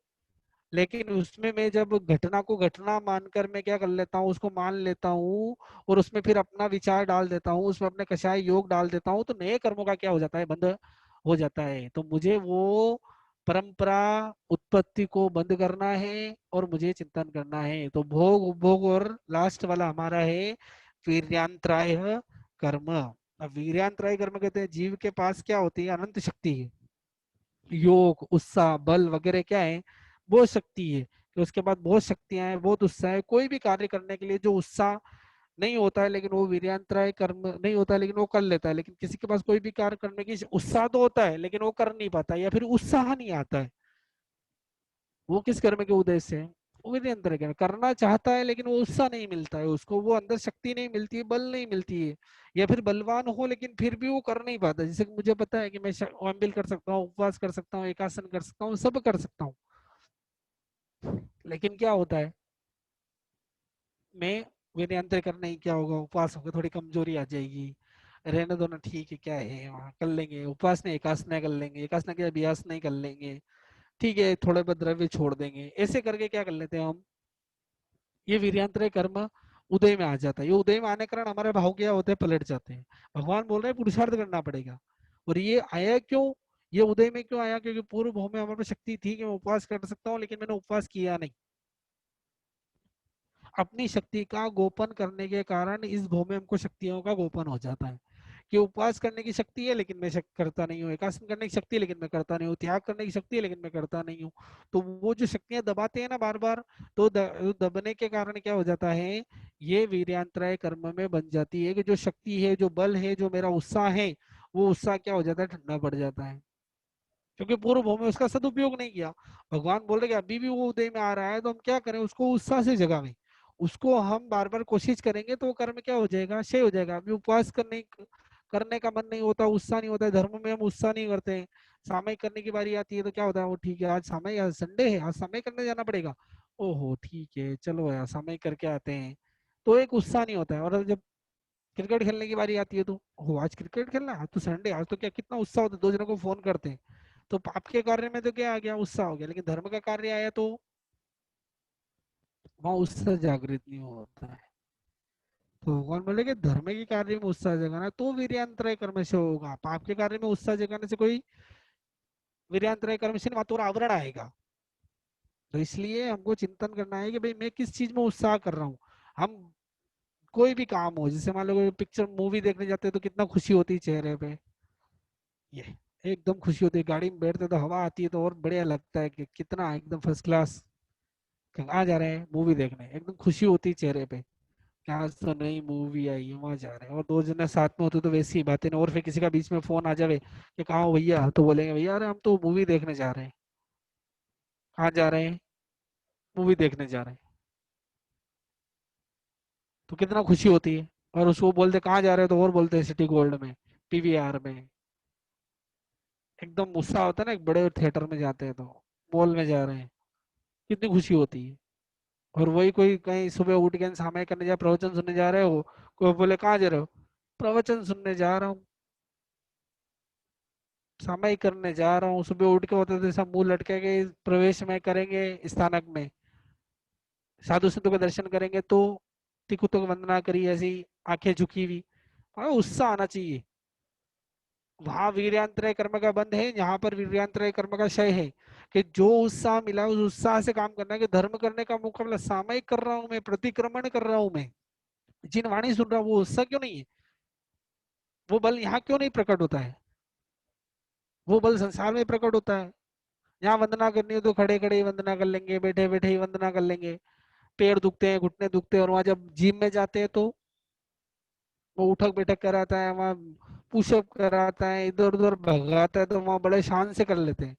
लेकिन उसमें मैं जब घटना को घटना मानकर मैं क्या कर लेता हूँ, उसको मान लेता हूँ, और उसमें फिर अपना विचार डाल देता हूँ, उसमें अपने कषाय योग डाल देता हूँ, तो नए कर्मों का क्या हो जाता है, बंद हो जाता है। तो मुझे वो परंपरा उत्पत्ति को बंद करना है और मुझे चिंतन करना है। तो भोग उपभोग, और लास्ट वाला हमारा है वीर्यांतराय कर्म। अब वीर्यांतराय कर्म कहते हैं जीव के पास क्या होती है, अनंत शक्ति है, योग उत्साह बल वगैरह क्या है, बहुत शक्ति है, कि उसके बाद बहुत शक्तियां हैं, बहुत उत्साह है, कोई भी कार्य करने के लिए जो उत्साह नहीं होता है, लेकिन वो वीर्यांतराय कर्म नहीं होता है लेकिन वो कर लेता है। लेकिन किसी के पास कोई भी कार्य करने की उत्साह तो होता है लेकिन वो कर नहीं पाता, या फिर उत्साह नहीं आता है, वो किस कर्म के उद्देश्य से, वो वीर्यांतराय कर्म करना चाहता है लेकिन वो उत्साह नहीं मिलता है उसको, वो अंदर शक्ति नहीं मिलती है, बल नहीं मिलती है, या फिर बलवान हो लेकिन फिर भी वो कर नहीं पाता। जैसे कि मुझे पता है कि मैं अम्बिल कर सकता हूँ, उपवास कर सकता हूँ, एकासन कर सकता हूँ, सब कर सकता हूँ, लेकिन क्या होता है, मैं मेरे अंतर करना ही क्या होगा, उपवास होगा थोड़ी कमजोरी आ जाएगी, रहने दो ना, ठीक है क्या है वहाँ कर लेंगे, उपवास नहीं एकासना कर लेंगे, एकासना के अभ्यास नहीं कर लेंगे, ठीक है थोड़े बहुत द्रव्य छोड़ देंगे, ऐसे करके क्या कर लेते हैं हम, ये वीर्यांतर कर्म उदय में आ जाता है। ये उदय में आने के कारण हमारे भाव क्या होते हैं, पलट जाते हैं। भगवान बोल रहे हैं पुरुषार्थ करना पड़ेगा। और ये आया क्यों, ये उदय में क्यों आया, क्योंकि पूर्व भाव में हमारे पास शक्ति थी कि मैं उपवास कर सकता हूँ, लेकिन मैंने उपवास किया नहीं। अपनी शक्ति का गोपन करने के कारण इस भव में हमको शक्तियों का गोपन हो जाता है, कि उपवास करने की शक्ति है लेकिन मैं करता नहीं हूँ, एकासन करने की शक्ति है लेकिन मैं करता नहीं हूँ, त्याग करने की शक्ति है लेकिन मैं करता नहीं हूँ। तो वो जो शक्तियां दबाते हैं ना बार बार, तो दबने के कारण क्या हो जाता है, ये वीर्यांतराय कर्म में बन जाती है, कि जो शक्ति है जो बल है जो मेरा उत्साह है, वो उत्साह क्या हो जाता है, ठंडा पड़ जाता है, क्योंकि पूर्व भाव में उसका सदुपयोग नहीं किया। भगवान बोल रहे कि अभी भी वो उदय में आ रहा है तो हम क्या करें, उसको उत्साह से जगावें, उसको हम बार बार कोशिश करेंगे तो वो कर्म क्या हो जाएगा, क्षय हो जाएगा। अभी उपवास करने करने का मन नहीं होता, उत्साह नहीं होता है, धर्म में हम उत्साह नहीं करते हैं, सामयिक करने की बारी आती है तो क्या होता है, वो ठीक है आज सामयिक, आज संडे है आज सामयिक करने जाना पड़ेगा, ओहो ठीक है चलो यार सामयिक करके आते हैं, तो एक उत्साह नहीं होता है। और जब क्रिकेट खेलने की बारी आती है तो हो आज क्रिकेट खेलना है, आज तो संडे, आज तो क्या कितना उत्साह होता है, दो जनों को फोन करते हैं। तो पाप के कार्य में तो क्या आ गया, उत्साह हो गया, लेकिन धर्म का कार्य आया तो वहां उत्साह जागृत नहीं होता है। तो भगवान बोले कि धर्म के कार्य में उत्साह जगाना तो वीर्यांतराय कर्म से होगा, पाप के कार्य में उत्साह जगाने से कोई वीर्यांतराय कर्म से नहीं, वहां तो आवरण आएगा। तो इसलिए हमको चिंतन करना है कि भाई मैं किस चीज में उत्साह कर रहा हूँ। हम कोई भी काम हो, जैसे मान लो पिक्चर मूवी देखने जाते हैं तो कितना खुशी होती है चेहरे पे, ये एकदम खुशी होती है, गाड़ी में बैठते तो हवा आती है तो और बढ़िया लगता है कि कितना एकदम फर्स्ट क्लास, कहाँ जा रहे हैं मूवी देखने, एकदम खुशी होती है चेहरे पे, कि आज तो नई मूवी आई है वहां जा रहे हैं। और दो जने साथ में होते तो वैसी ही बातें नहीं, और फिर किसी का बीच में फोन आ जावे कि कहाँ हो भैया, तो बोलेंगे भैया अरे हम तो मूवी देखने जा रहे हैं, कहाँ जा रहे हैं, मूवी देखने जा रहे हैं, तो कितना खुशी होती है। और उसको बोलते कहाँ जा रहे हो तो और बोलते हैं सिटी गोल्ड में, पीवीआर में, एकदम गुस्सा होता है ना, एक बड़े थिएटर में जाते हैं तो मॉल में जा रहे हैं, कितनी खुशी होती है। और वही कोई कहीं सुबह उठ के सामने करने जा, प्रवचन सुनने जा रहे हो, कोई बोले कहाँ जा रहे हो, प्रवचन सुनने जा रहा हूँ, सामयिक करने जा रहा हूँ, सुबह उठ के होते थे सब मुंह लटके के प्रवेश में करेंगे स्थानक में, साधु संतों के दर्शन करेंगे तो तिकुतों की वंदना करी ऐसी, आंखें झुकी हुई, हाँ उत्साह आना चाहिए। वहां वीर्यांतरय कर्म का बंध है, यहाँ पर वीर्यांतरय कर्म का क्षय है, कि जो उत्साह मिला उस उत्साह से काम करना है, कि धर्म करने का मुकाबला सामयिक कर रहा हूँ मैं, प्रतिक्रमण कर रहा हूँ मैं, जिन वाणी सुन रहा हूँ वो उत्साह क्यों नहीं है, वो बल यहाँ क्यों नहीं प्रकट होता है, वो बल संसार में प्रकट होता है। यहाँ वंदना करनी हो तो खड़े खड़े ही वंदना कर लेंगे, बैठे बैठे ही वंदना कर लेंगे, पैर दुखते हैं घुटने दुखते हैं, और वहां जब जिम में जाते हैं तो वो उठक बैठक कराता है, वहां पुशअप कराता है, इधर उधर भगाता है, तो वहां बड़े शान से कर लेते हैं।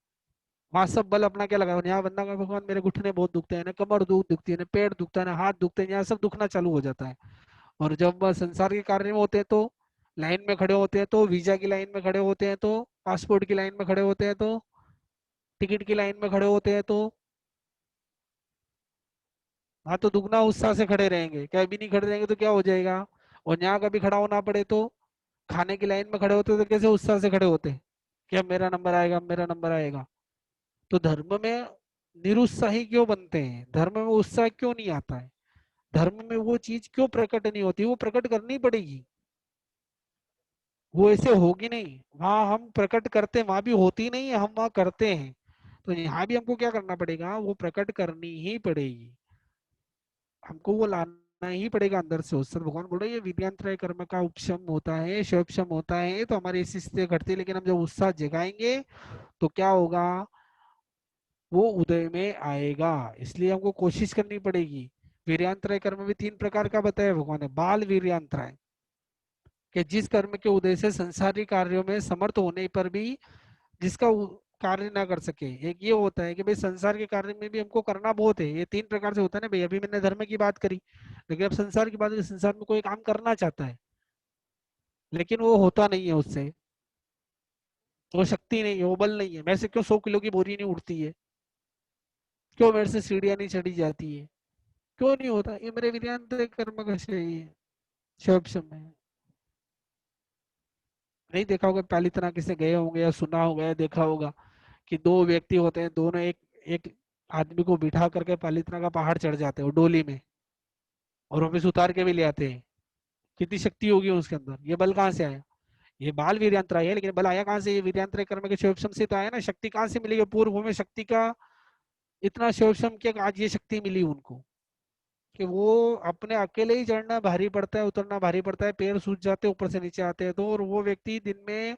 वहां सब बल अपना क्या लगा, यहाँ बंदा का भगवान मेरे घुटने बहुत दुखते हैं ना, कमर दुखती है ना, पेट दुखता है ना, हाथ दुखते हैं, यहाँ सब दुखना चालू हो जाता है। और जब वह संसार के कार्य में होते हैं तो लाइन में खड़े होते हैं, तो वीजा की लाइन में खड़े होते हैं, तो पासपोर्ट की लाइन में खड़े होते हैं, तो टिकट की लाइन में खड़े होते हैं, तो हाँ तो दुगना उत्साह से खड़े रहेंगे, क्या अभी नहीं खड़े रहेंगे तो क्या हो जाएगा। और यहाँ कभी खड़ा होना पड़े तो खाने की लाइन में खड़े होते तो कैसे उत्साह से खड़े होते, कि अब मेरा नंबर आएगा, अब मेरा नंबर आएगा। तो धर्म में निरुत्साही क्यों बनते हैं, धर्म में उत्साह क्यों नहीं आता है, धर्म में वो चीज क्यों प्रकट नहीं होती, वो प्रकट करनी पड़ेगी। वो ऐसे होगी नहीं, वहां हम प्रकट करते वहां भी होती नहीं है, हम वहां करते हैं। तो यहाँ भी हमको क्या करना पड़ेगा, वो प्रकट करनी ही पड़ेगी, हमको वो लाना ही पड़ेगा अंदर से। उससे भगवान बोल रहे हैं, ये विद्यांतराय कर्म का उपशम होता है, शोपशम होता है, तो हमारी इसी स्थिति घटती है, लेकिन हम जब उत्साह जगाएंगे तो क्या होगा, वो उदय में आएगा। इसलिए हमको कोशिश करनी पड़ेगी। वीर्यांतराय कर्म भी तीन प्रकार का बताया भगवान ने। बाल वीर्यांतराय, कि जिस कर्म के उदय से संसारी कार्यों में समर्थ होने पर भी जिसका कार्य ना कर सके। एक ये होता है कि भाई संसार के कार्य में भी हमको करना बहुत है, ये तीन प्रकार से होता है ना भाई। अभी मैंने धर्म की बात करी, लेकिन अब संसार की बात है, संसार में कोई काम करना चाहता है लेकिन वो होता नहीं है उससे, वो शक्ति नहीं है, वो बल नहीं है। मैं से क्यों 100 किलो की बोरी नहीं उठती है, क्यों मेरे से सीढ़ियां नहीं चढ़ी जाती है, क्यों नहीं होता, ये मेरे विद्यांत कर्म का श्रेय है। शब समय नहीं देखा होगा, पहली तरह किसे गए होंगे या सुना होगा या देखा होगा कि दो व्यक्ति होते हैं, दोनों एक एक आदमी को बिठा करके पालीतना का पहाड़ चढ़ जाते हैं वो डोली में, और वापस उतार के भी ले आते हैं। कितनी शक्ति होगी उसके अंदर, ये बल कहाँ से आया, ये बाल वीर्यांतराय है, लेकिन बल आया कहाँ से, ये वीर्यांतराय कर्म के शिवोपम से तो आया ना। शक्ति कहाँ से मिली, पूर्व में शक्ति का इतना शिवोपम किया, आज ये शक्ति मिली उनको, कि वो अपने अकेले ही चढ़ना भारी पड़ता है, उतरना भारी पड़ता है, पैर सूज जाते हैं ऊपर से नीचे आते हैं तो। और वो व्यक्ति दिन में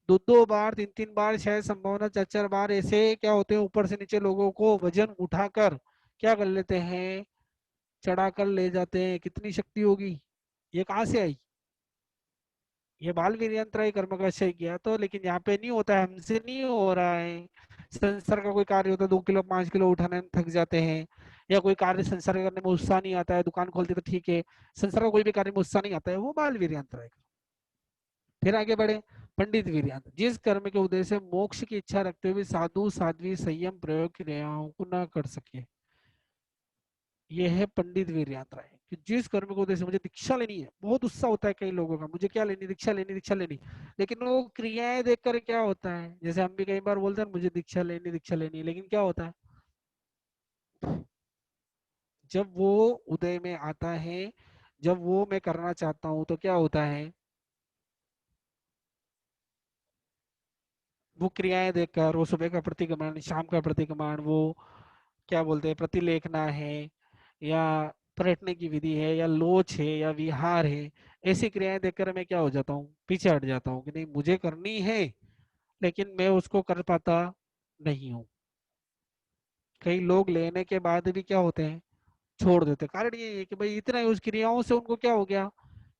दो दो बार, तीन तीन बार, शायद संभावना चार चार बार ऐसे क्या होते हैं, ऊपर से नीचे लोगों को वजन उठाकर क्या कर लेते हैं, चढ़ा कर ले जाते हैं। कितनी शक्ति होगी, ये कहाँ से आई, ये बाल वीर्यंत्र कर्म का आशय किया तो। लेकिन यहाँ पे नहीं होता है, हमसे नहीं हो रहा है। संसार का कोई कार्य होता है, 2 किलो 5 किलो उठाने में थक जाते हैं, या कोई कार्य संसार करने में उत्साह नहीं आता है, दुकान खोलते तो ठीक है, संसार का कोई भी कार्य में उत्साह नहीं आता है, वो बाल वीर्यंत्र है। फिर आगे बढ़े, पंडित वीर्यंत्र, जिस कर्म के उद्देश्य से मोक्ष की इच्छा रखते हुए साधु साध्वी संयम प्रयोग क्रियाओं को न कर सके, ये है पंडित वीर यात्रा है। कि जिस कर्म को उद्देश्य मुझे दीक्षा लेनी है, बहुत उत्साह होता है कई लोगों का, मुझे क्या लेनी, दीक्षा लेनी, दीक्षा लेनी, लेकिन वो क्रियाएं देखकर क्या होता है, जैसे हम भी कई बार बोलते हैं मुझे दीक्षा लेनी, दीक्षा लेनी, लेकिन क्या होता है, जब वो उदय में आता है, जब वो मैं करना चाहता हूँ तो क्या होता है, वो क्रियाएं देखकर, वो सुबह का प्रतिक्रमण, शाम का प्रतिक्रमण, वो क्या बोलते हैं प्रतिलेखना है, या पलटने की विधि है, या लोच है, या विहार है, ऐसी क्रियाएं देखकर मैं क्या हो जाता हूँ, पीछे हट जाता हूँ कि नहीं मुझे करनी है, लेकिन मैं उसको कर पाता नहीं हूँ। कई लोग लेने के बाद भी क्या होते हैं, छोड़ देते हैं। कारण ये है कि भाई इतना उस क्रियाओं से उनको क्या हो गया,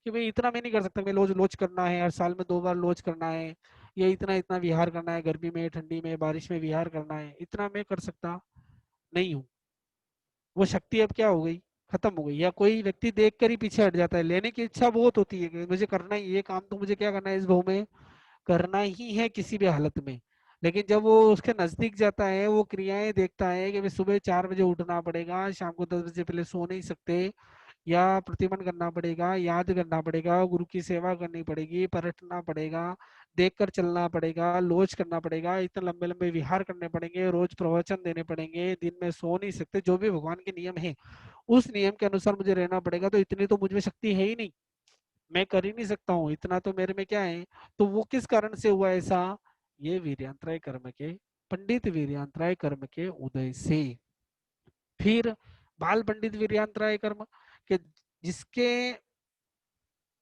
कि भाई इतना मैं नहीं कर सकता, मैं लोच लोच करना है, हर साल में 2 बार लोच करना है, या इतना इतना विहार करना है, गर्मी में, ठंडी में, बारिश में विहार करना है, इतना मैं कर सकता नहीं हूँ। वो शक्ति अब क्या हो गई, खत्म हो गई। या कोई व्यक्ति देख कर ही पीछे हट जाता है, लेने की इच्छा बहुत होती है कि मुझे करना ही ये काम, तो मुझे क्या करना है इस भाव में, करना ही है किसी भी हालत में। लेकिन जब वो उसके नजदीक जाता है, वो क्रियाएं देखता है कि भाई सुबह 4 बजे उठना पड़ेगा, शाम को 10 बजे पहले सो नहीं सकते, या प्रतिमन करना पड़ेगा, याद करना पड़ेगा, गुरु की सेवा करनी पड़ेगी, पलटना पड़ेगा, देखकर चलना पड़ेगा, लोच करना पड़ेगा, इतने लंबे लंबे विहार करने पड़ेंगे, रोज प्रवचन देने पड़ेंगे, दिन में सो नहीं सकते, जो भी भगवान के नियम है उस नियम के अनुसार मुझे रहना पड़ेगा। तो इतनी तो मुझ में शक्ति है ही नहीं, मैं कर ही नहीं सकता हूँ, इतना तो मेरे में क्या है। तो वो किस कारण से हुआ ऐसा, ये वीर्यांतराय कर्म के, पंडित वीर्यांतराय कर्म के उदय से। फिर बाल पंडित वीर्यांतराय कर्म के, जिसके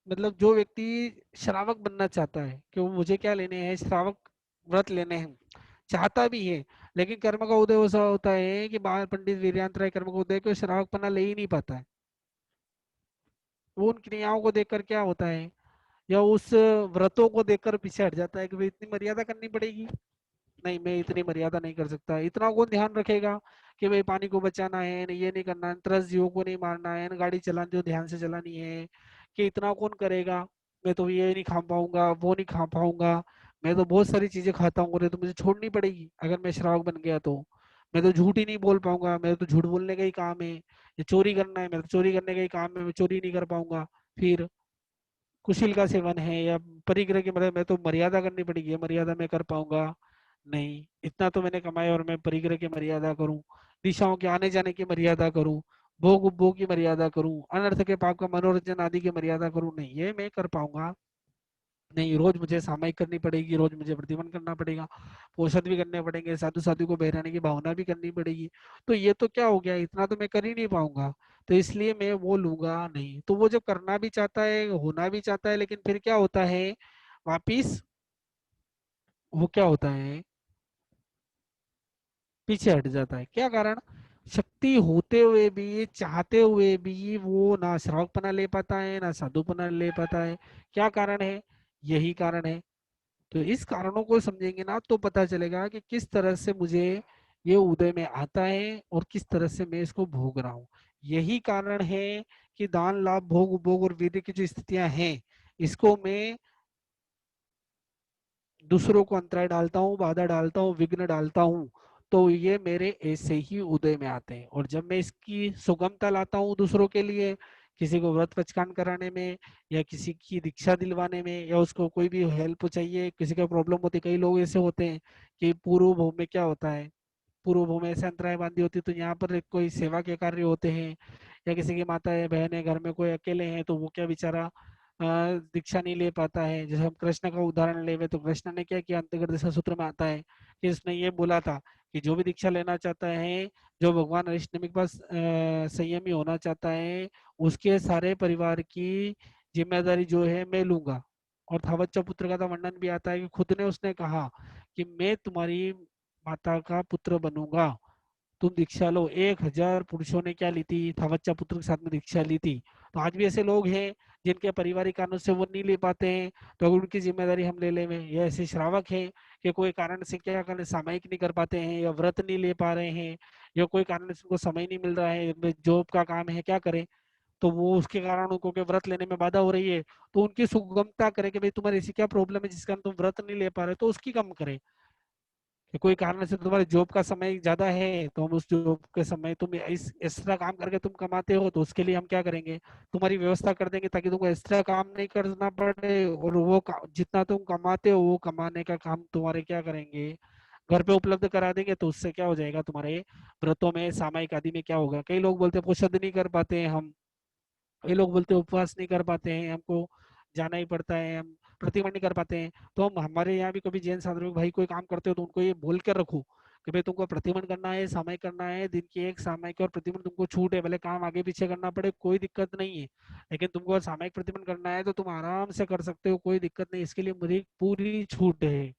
मतलब जो व्यक्ति श्रावक बनना चाहता है, कि वो मुझे क्या लेने हैं, श्रावक व्रत लेने हैं, चाहता भी है, लेकिन कर्म का उदय ऐसा होता है कि बाल पंडित वीर्यांतराय कर्म का उदय को श्रावक पना ले ही नहीं पाता है। वो उन क्रियाओं को देखकर क्या होता है, या उस व्रतों को देखकर पीछे हट जाता है कि भाई इतनी मर्यादा करनी पड़ेगी, नहीं मैं इतनी मर्यादा नहीं कर सकता। इतना कौन ध्यान रखेगा कि भाई पानी को बचाना है, ये नहीं करना है, 10 जीवों को नहीं मारना है, गाड़ी चलानी हो ध्यान से चलानी है, कि इतना कौन करेगा। मैं तो ये नहीं खा पाऊंगा, वो नहीं खा पाऊंगा। मैं तो बहुत सारी चीजें खाता हूँ, तो मुझे छोड़नी पड़ेगी अगर मैं श्रावक बन गया तो। मैं तो झूठ ही नहीं बोल पाऊंगा, मेरा तो झूठ बोलने का ही काम है। ये चोरी करना है, मेरा तो चोरी करने का ही काम है, मैं चोरी नहीं कर पाऊंगा। फिर कुशील का सेवन है या परिग्रह की, मतलब मैं तो मर्यादा करनी पड़ेगी, ये मर्यादा मैं कर पाऊंगा नहीं। इतना तो मैंने कमाया और मैं परिग्रह की मर्यादा करूं, दिशाओं के आने जाने की मर्यादा करूं, भोग उपभोग की मर्यादा करूं, अनर्थ के पाप का मनोरंजन आदि की मर्यादा करूं, नहीं ये मैं कर पाऊंगा नहीं। रोज मुझे सामायिक करनी पड़ेगी, रोज मुझे प्रतिबंध करना पड़ेगा, पोषण भी करने पड़ेंगे, साधु साधु को बहराने की भावना भी करनी पड़ेगी। तो ये तो क्या हो गया, इतना तो मैं कर ही नहीं पाऊंगा। तो इसलिए मैं वो लूंगा नहीं। तो वो जो करना भी चाहता है, होना भी चाहता है, लेकिन फिर क्या होता है वापिस, वो क्या होता है पीछे हट जाता है। क्या कारण, शक्ति होते हुए भी, चाहते हुए भी वो ना श्रावकपना ले पाता है ना साधुपना ले पाता है। क्या कारण है, यही कारण है। तो इस कारणों को समझेंगे ना तो पता चलेगा कि किस तरह से मुझे ये उदय में आता है और किस तरह से मैं इसको भोग रहा हूँ। यही कारण है कि दान लाभ भोग उपभोग और वीर्य की जो स्थितियां हैं, इसको मैं दूसरों को अंतराय डालता हूँ, बाधा डालता हूँ, विघ्न डालता हूँ, तो ये मेरे ऐसे ही उदय में आते हैं। और जब मैं इसकी सुगमता लाता हूँ दूसरों के लिए, किसी को व्रत पचकान कराने में, या किसी की दीक्षा दिलवाने में, या उसको कोई भी हेल्प चाहिए, किसी का प्रॉब्लम होती है, कई लोग ऐसे होते हैं कि पूर्व भूमि में क्या होता है, पूर्व भूमि ऐसे अंतराय बांधी होती है, तो यहाँ पर कोई सेवा के कार्य होते हैं, या किसी की माता है बहन है घर में कोई अकेले हैं, तो वो क्या बेचारा दीक्षा नहीं ले पाता है। जैसे हम कृष्ण का उदाहरण लेवे तो कृष्ण ने क्या किया, अंतर्गत दिशा सूत्र में आता है कि उसने ये बोला था कि जो भी दीक्षा लेना चाहता है, जो भगवान अरिष्टनेमी के पास संयमी होना चाहता है, उसके सारे परिवार की जिम्मेदारी जो है मैं लूंगा। और थावच्चा पुत्र का तो वर्णन भी आता है कि खुद ने उसने कहा कि मैं तुम्हारी माता का पुत्र बनूंगा, तुम दीक्षा लो। 1000 पुरुषों ने क्या ली थी, थावच्चा पुत्र के साथ में दीक्षा ली थी। तो आज भी ऐसे लोग हैं जिनके पारिवारिक कारणों से वो नहीं ले पाते हैं, तो अगर उनकी जिम्मेदारी हम ले लें। ये ऐसे श्रावक हैं कि कोई कारण से क्या कारण सामायिक नहीं कर पाते हैं, या व्रत नहीं ले पा रहे हैं, या कोई कारण से उनको समय नहीं मिल रहा है, जॉब का काम है, क्या करें, तो वो उसके कारण उनको के व्रत लेने में बाधा हो रही है, तो उनकी सुगमता करें कि भाई तुम्हारी ऐसी क्या प्रॉब्लम है जिस कारण तुम व्रत नहीं ले पा रहे, तो उसकी कम करें। कि कोई कारण से तुम्हारे जॉब का समय ज्यादा है, तो हम उस जॉब के समय तुम इस एक्स्ट्रा काम करके तुम कमाते हो, तो उसके लिए हम क्या करेंगे, तुम्हारी व्यवस्था कर देंगे ताकि तुमको एक्स्ट्रा काम नहीं करना पड़े, और वो जितना तुम कमाते हो वो कमाने का काम तुम्हारे क्या करेंगे, घर पे उपलब्ध करा देंगे। तो उससे क्या हो जाएगा, तुम्हारे व्रतों में सामायिक आदि में क्या होगा। कई लोग बोलते हैं पोषद नहीं कर पाते हैं हम, ये लोग बोलते हैं उपवास नहीं कर पाते हैं, हमको जाना ही पड़ता है, हम प्रतिबंध नहीं कर पाते हैं। तो हम हमारे यहाँ भी कभी जैन साधु भाई कोई काम करते हो तो उनको ये बोल कर रखो कि भाई तुमको प्रतिबंध करना है, सामायिक करना है, दिन की एक सामायिक और प्रतिबंध तुमको छूट है, भले काम आगे पीछे करना पड़े कोई दिक्कत नहीं है, लेकिन तुमको अगर सामायिक प्रतिबंध करना है तो तुम आराम से कर सकते हो, कोई दिक्कत नहीं, इसके लिए मेरी पूरी छूट है।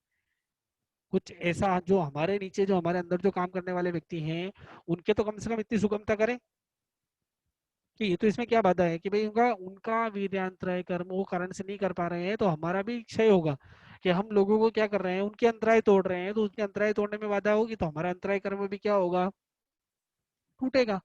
कुछ ऐसा जो हमारे नीचे, जो हमारे अंदर जो काम करने वाले व्यक्ति हैं, उनके तो कम से कम इतनी सुगमता करें कि ये तो इसमें क्या बाधा है कि भाई उनका उनका वीर्यांतराय कर्म वो कारण से नहीं कर पा रहे हैं, तो हमारा भी क्षय होगा। कि हम लोगों को क्या कर रहे हैं, उनके अंतराय तोड़ रहे हैं, तो उनके अंतराय तोड़ने में बाधा होगी, तो हमारा अंतराय कर्म भी क्या होगा, टूटेगा।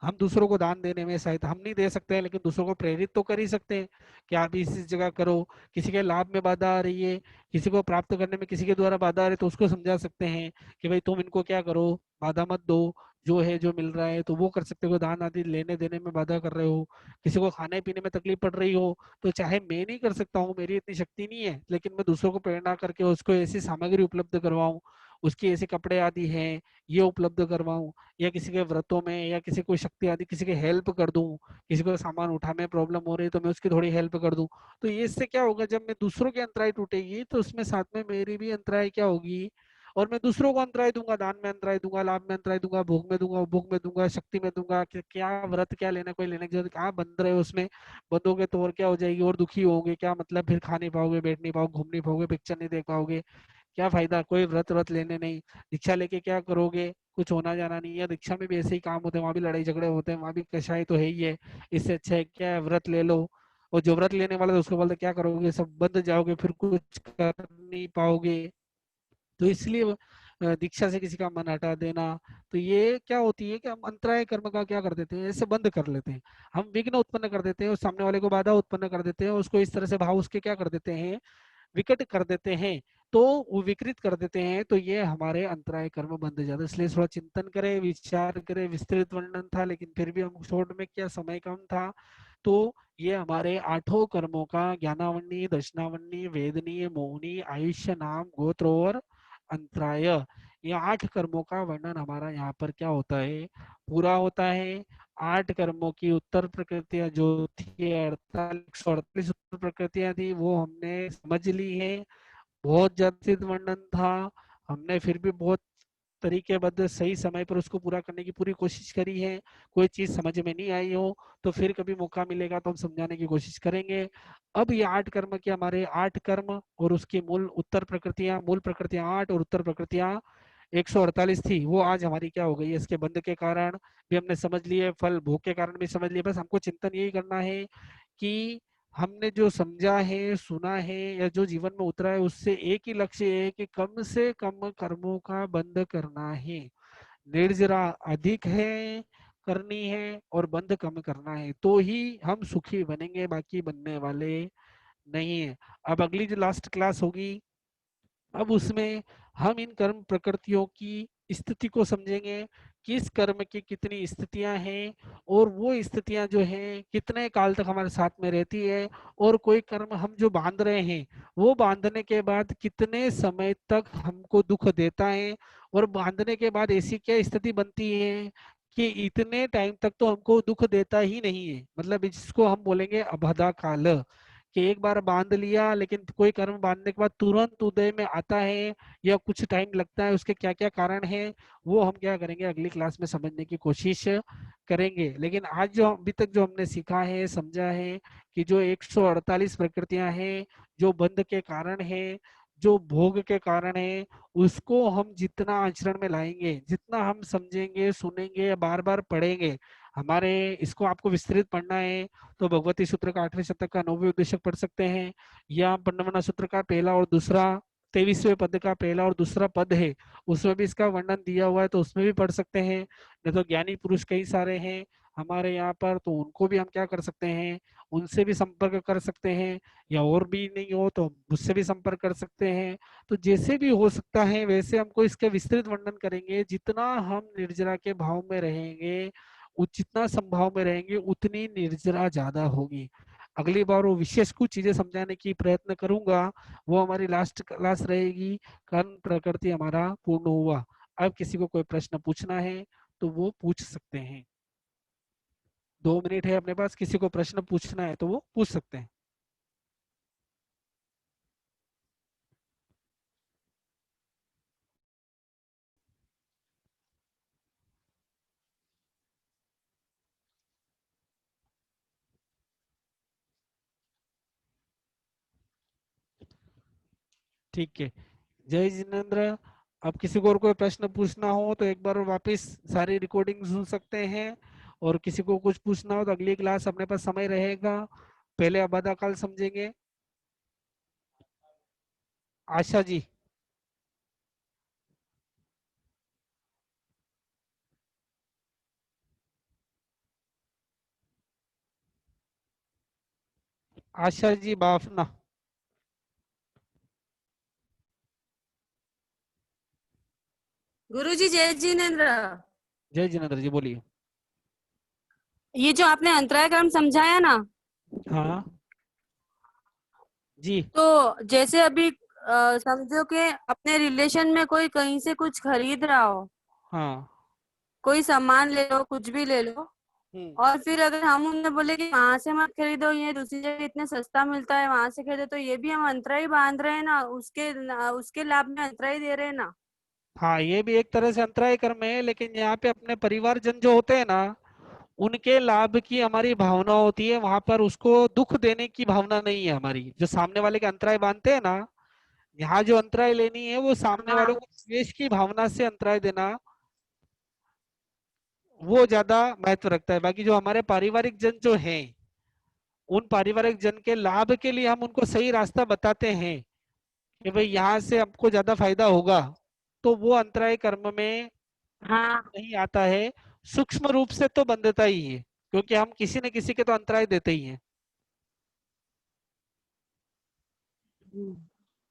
हम दूसरों को दान देने में शायद हम नहीं दे सकते हैं, लेकिन दूसरों को प्रेरित तो कर ही सकते हैं कि आप इस जगह करो। किसी के लाभ में बाधा आ रही है, किसी को प्राप्त करने में किसी के द्वारा बाधा आ रही है, तो उसको समझा सकते हैं कि भाई तुम इनको क्या करो, बाधा मत दो, जो है जो मिल रहा है तो वो कर सकते हो। दान आदि लेने देने में बाधा कर रहे हो, किसी को खाने पीने में तकलीफ पड़ रही हो, तो चाहे मैं नहीं कर सकता हूँ, मेरी इतनी शक्ति नहीं है, लेकिन मैं दूसरों को प्रेरणा करके उसको ऐसी सामग्री उपलब्ध करवाऊं, उसकी ऐसे कपड़े आदि हैं ये उपलब्ध करवाऊं, या किसी के व्रतों में, या किसी को शक्ति आदि किसी की हेल्प कर दूं, किसी को सामान उठाने में प्रॉब्लम हो रही है तो मैं उसकी थोड़ी हेल्प कर दूं। तो ये इससे क्या होगा, जब मैं दूसरों की अंतराय टूटेगी तो उसमें साथ में मेरी भी अंतराय क्या होगी, और मैं दूसरों को अंतराय दूंगा, दान में अंतराय दूंगा, लाभ में अंतराय दूंगा, भोग में दूंगा, उपभोग में दूंगा, शक्ति में दूंगा, कि क्या व्रत क्या लेना, कोई लेने की जरूरत कहाँ, बंद रहे उसमें, बंदोगे तो और क्या हो जाएगी, और दुखी होगे, क्या मतलब, फिर खा नहीं पाओगे, बैठ नहीं पाओगे, घूम नहीं पाओगे, पिक्चर नहीं देख पाओगे, क्या फायदा, कोई व्रत व्रत लेने नहीं। दीक्षा लेके क्या करोगे, कुछ होना जाना नहीं है। दीक्षा में भी ऐसे ही काम होते हैं, वहां भी लड़ाई झगड़े होते हैं, वहां भी कषाय तो है ही है। इससे अच्छा है क्या है, व्रत ले लो। और जो व्रत लेने वाला है उसको बोलते क्या करोगे, सब बंद जाओगे, फिर कुछ कर नहीं पाओगे। तो इसलिए दीक्षा से किसी का मन हटा देना, तो ये क्या होती है कि हम अंतराय कर्म का क्या कर देते हैं, ऐसे बंद कर लेते हैं, हम विघ्न उत्पन्न कर देते हैं और सामने वाले को बाधा उत्पन्न कर देते हैं, उसको इस तरह से भाव उसके क्या कर देते हैं, विकट कर देते हैं, तो वो विकृत कर देते हैं, तो ये हमारे अंतराय कर्म बंद जाते हैं। इसलिए थोड़ा चिंतन करें, विचार करें, विस्तृत वर्णन था लेकिन फिर भी हम शॉर्ट में, क्या समय कम था, तो ये हमारे आठों कर्मों का ज्ञानावनी, दर्शनावनी, वेदनीय, मोहनी, आयुष्य, नाम, गोत्र और अंतराय, ये 8 कर्मों का वर्णन हमारा यहाँ पर क्या होता है, पूरा होता है। 8 कर्मों की उत्तर प्रकृतियां जो थी, 48 उत्तर प्रकृतियां थी, वो हमने समझ ली है। बहुत ज्यादा वर्णन था, हमने फिर भी बहुत तरीकेबद्ध सही समय पर उसको पूरा करने की पूरी कोशिश करी है। कोई चीज समझ में नहीं आई हो तो फिर कभी मौका मिलेगा तो हम समझाने की कोशिश करेंगे। अब ये 8 कर्म के हमारे 8 कर्म और उसकी मूल उत्तर प्रकृतियां, मूल प्रकृतियां 8 और उत्तर प्रकृतियां 148 थी, वो आज हमारी क्या हो गई है, इसके बंध के कारण भी हमने समझ लिए, फल भोग के कारण भी समझ लिए। बस हमको चिंतन यही करना है कि हमने जो समझा है, सुना है या जो जीवन में उतरा है, उससे एक ही लक्ष्य है कि कम से कम कर्मों का बंद करना है। निर्जरा अधिक है करनी है और बंद कम करना है, तो ही हम सुखी बनेंगे, बाकी बनने वाले नहीं है। अब अगली जो लास्ट क्लास होगी, अब उसमें हम इन कर्म प्रकृतियों की स्थिति को समझेंगे, किस कर्म की कितनी स्थितियां हैं और वो स्थितियां जो हैं कितने काल तक हमारे साथ में रहती है, और कोई कर्म हम जो बांध रहे हैं वो बांधने के बाद कितने समय तक हमको दुख देता है, और बांधने के बाद ऐसी क्या स्थिति बनती है कि इतने टाइम तक तो हमको दुख देता ही नहीं है, मतलब इसको हम बोलेंगे अबाधा काल, कि एक बार बांध लिया लेकिन कोई कर्म बांधने के बाद तुरंत उदय में आता है या कुछ टाइम लगता है, उसके क्या क्या कारण है वो हम क्या करेंगे अगली क्लास में समझने की कोशिश करेंगे। लेकिन आज जो अभी तक जो हमने सीखा है, समझा है कि जो 148 प्रकृतियां हैं, जो बंध के कारण है, जो भोग के कारण है, उसको हम जितना आचरण में लाएंगे, जितना हम समझेंगे, सुनेंगे, बार बार पढ़ेंगे, हमारे इसको आपको विस्तृत पढ़ना है तो भगवती सूत्र का 8वें शतक का 9वें उद्देश्य पढ़ सकते हैं, या पंडवना सूत्र का पहला और दूसरा 23वें पद का पहला और दूसरा पद है, उसमें भी इसका वर्णन दिया हुआ है तो उसमें भी पढ़ सकते हैं। नहीं तो ज्ञानी पुरुष कई सारे हैं हमारे यहाँ पर, तो उनको भी हम क्या कर सकते हैं, उनसे भी संपर्क कर सकते हैं, या और भी नहीं हो तो मुझसे भी संपर्क कर सकते हैं। तो जैसे भी हो सकता है वैसे हमको इसके विस्तृत वर्णन करेंगे। जितना हम निर्जरा के भाव में रहेंगे, जितना संभाव में रहेंगे, उतनी निर्जरा ज्यादा होगी। अगली बार वो विशेष कुछ चीजें समझाने की प्रयत्न करूंगा, वो हमारी लास्ट क्लास रहेगी। कर्म प्रकृति हमारा पूर्ण हुआ। अब किसी को कोई प्रश्न पूछना है तो वो पूछ सकते हैं, 2 मिनट है अपने पास, किसी को प्रश्न पूछना है तो वो पूछ सकते हैं। ठीक है, जय जिनेन्द्र। अब किसी को और कोई प्रश्न पूछना हो तो एक बार वापस सारी रिकॉर्डिंग सुन सकते हैं, और किसी को कुछ पूछना हो तो अगली क्लास अपने पास समय रहेगा, पहले अबाधा काल समझेंगे। आशा जी। आशा जी बाफना। गुरुजी जय जिनेन्द्र। जय जिनेन्द्र जी बोलिए। ये जो आपने अंतराय कर्म समझाया ना, हाँ जी। तो जैसे अभी समझो कि अपने रिलेशन में कोई कहीं से कुछ खरीद रहा हो, हाँ। कोई सामान ले लो, कुछ भी ले लो, हम्म। और फिर अगर हम उन्हें बोले कि वहां से मत खरीदो, ये दूसरी जगह इतने सस्ता मिलता है, वहां से खरीदो, तो ये भी हम अंतराय बांध रहे हैं ना, उसके लाभ में अंतराय दे रहे हैं ना। हाँ, ये भी एक तरह से अंतराय कर्म है, लेकिन यहाँ पे अपने परिवारजन जो होते हैं ना, उनके लाभ की हमारी भावना होती है, वहां पर उसको दुख देने की भावना नहीं है हमारी। जो सामने वाले के अंतराय बांधते हैं ना, यहाँ जो अंतराय लेनी है वो सामने वालों हाँ। को द्वेष की भावना से अंतराय देना, वो ज्यादा महत्व रखता है। बाकी जो हमारे पारिवारिक जन जो हैं, उन पारिवारिक जन के लाभ के लिए हम उनको सही रास्ता बताते हैं कि भाई यहाँ से आपको ज्यादा फायदा होगा, तो वो अंतराय कर्म में हाँ। नहीं आता है। सूक्ष्म रूप से तो बंधता ही है, क्योंकि हम किसी न किसी के तो अंतराय देते ही हैं। हम्म,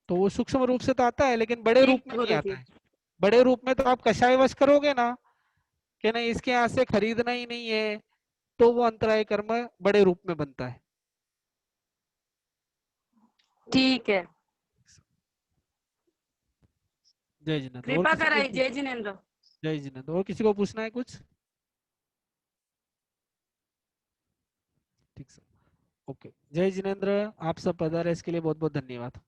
तो वो सूक्ष्म रूप से तो आता है, लेकिन बड़े रूप ठीक में नहीं आता गुरुजी। है। बड़े रूप में तो आप कषायवश करोगे ना, कि नहीं इसके यहाँ से खरीदना ही नहीं है, तो वो अंतराय कर्म बड़े रूप में बनता है। ठीक है, जय जिनेन्द्र। और कृपा किसी को कराई जय जिनेन्द्र। जय जिनेन्द्र। और किसी को पूछना है कुछ? ठीक सर। ओके, जय जिनेन्द्र। आप सब पधारे, इसके लिए बहुत बहुत धन्यवाद।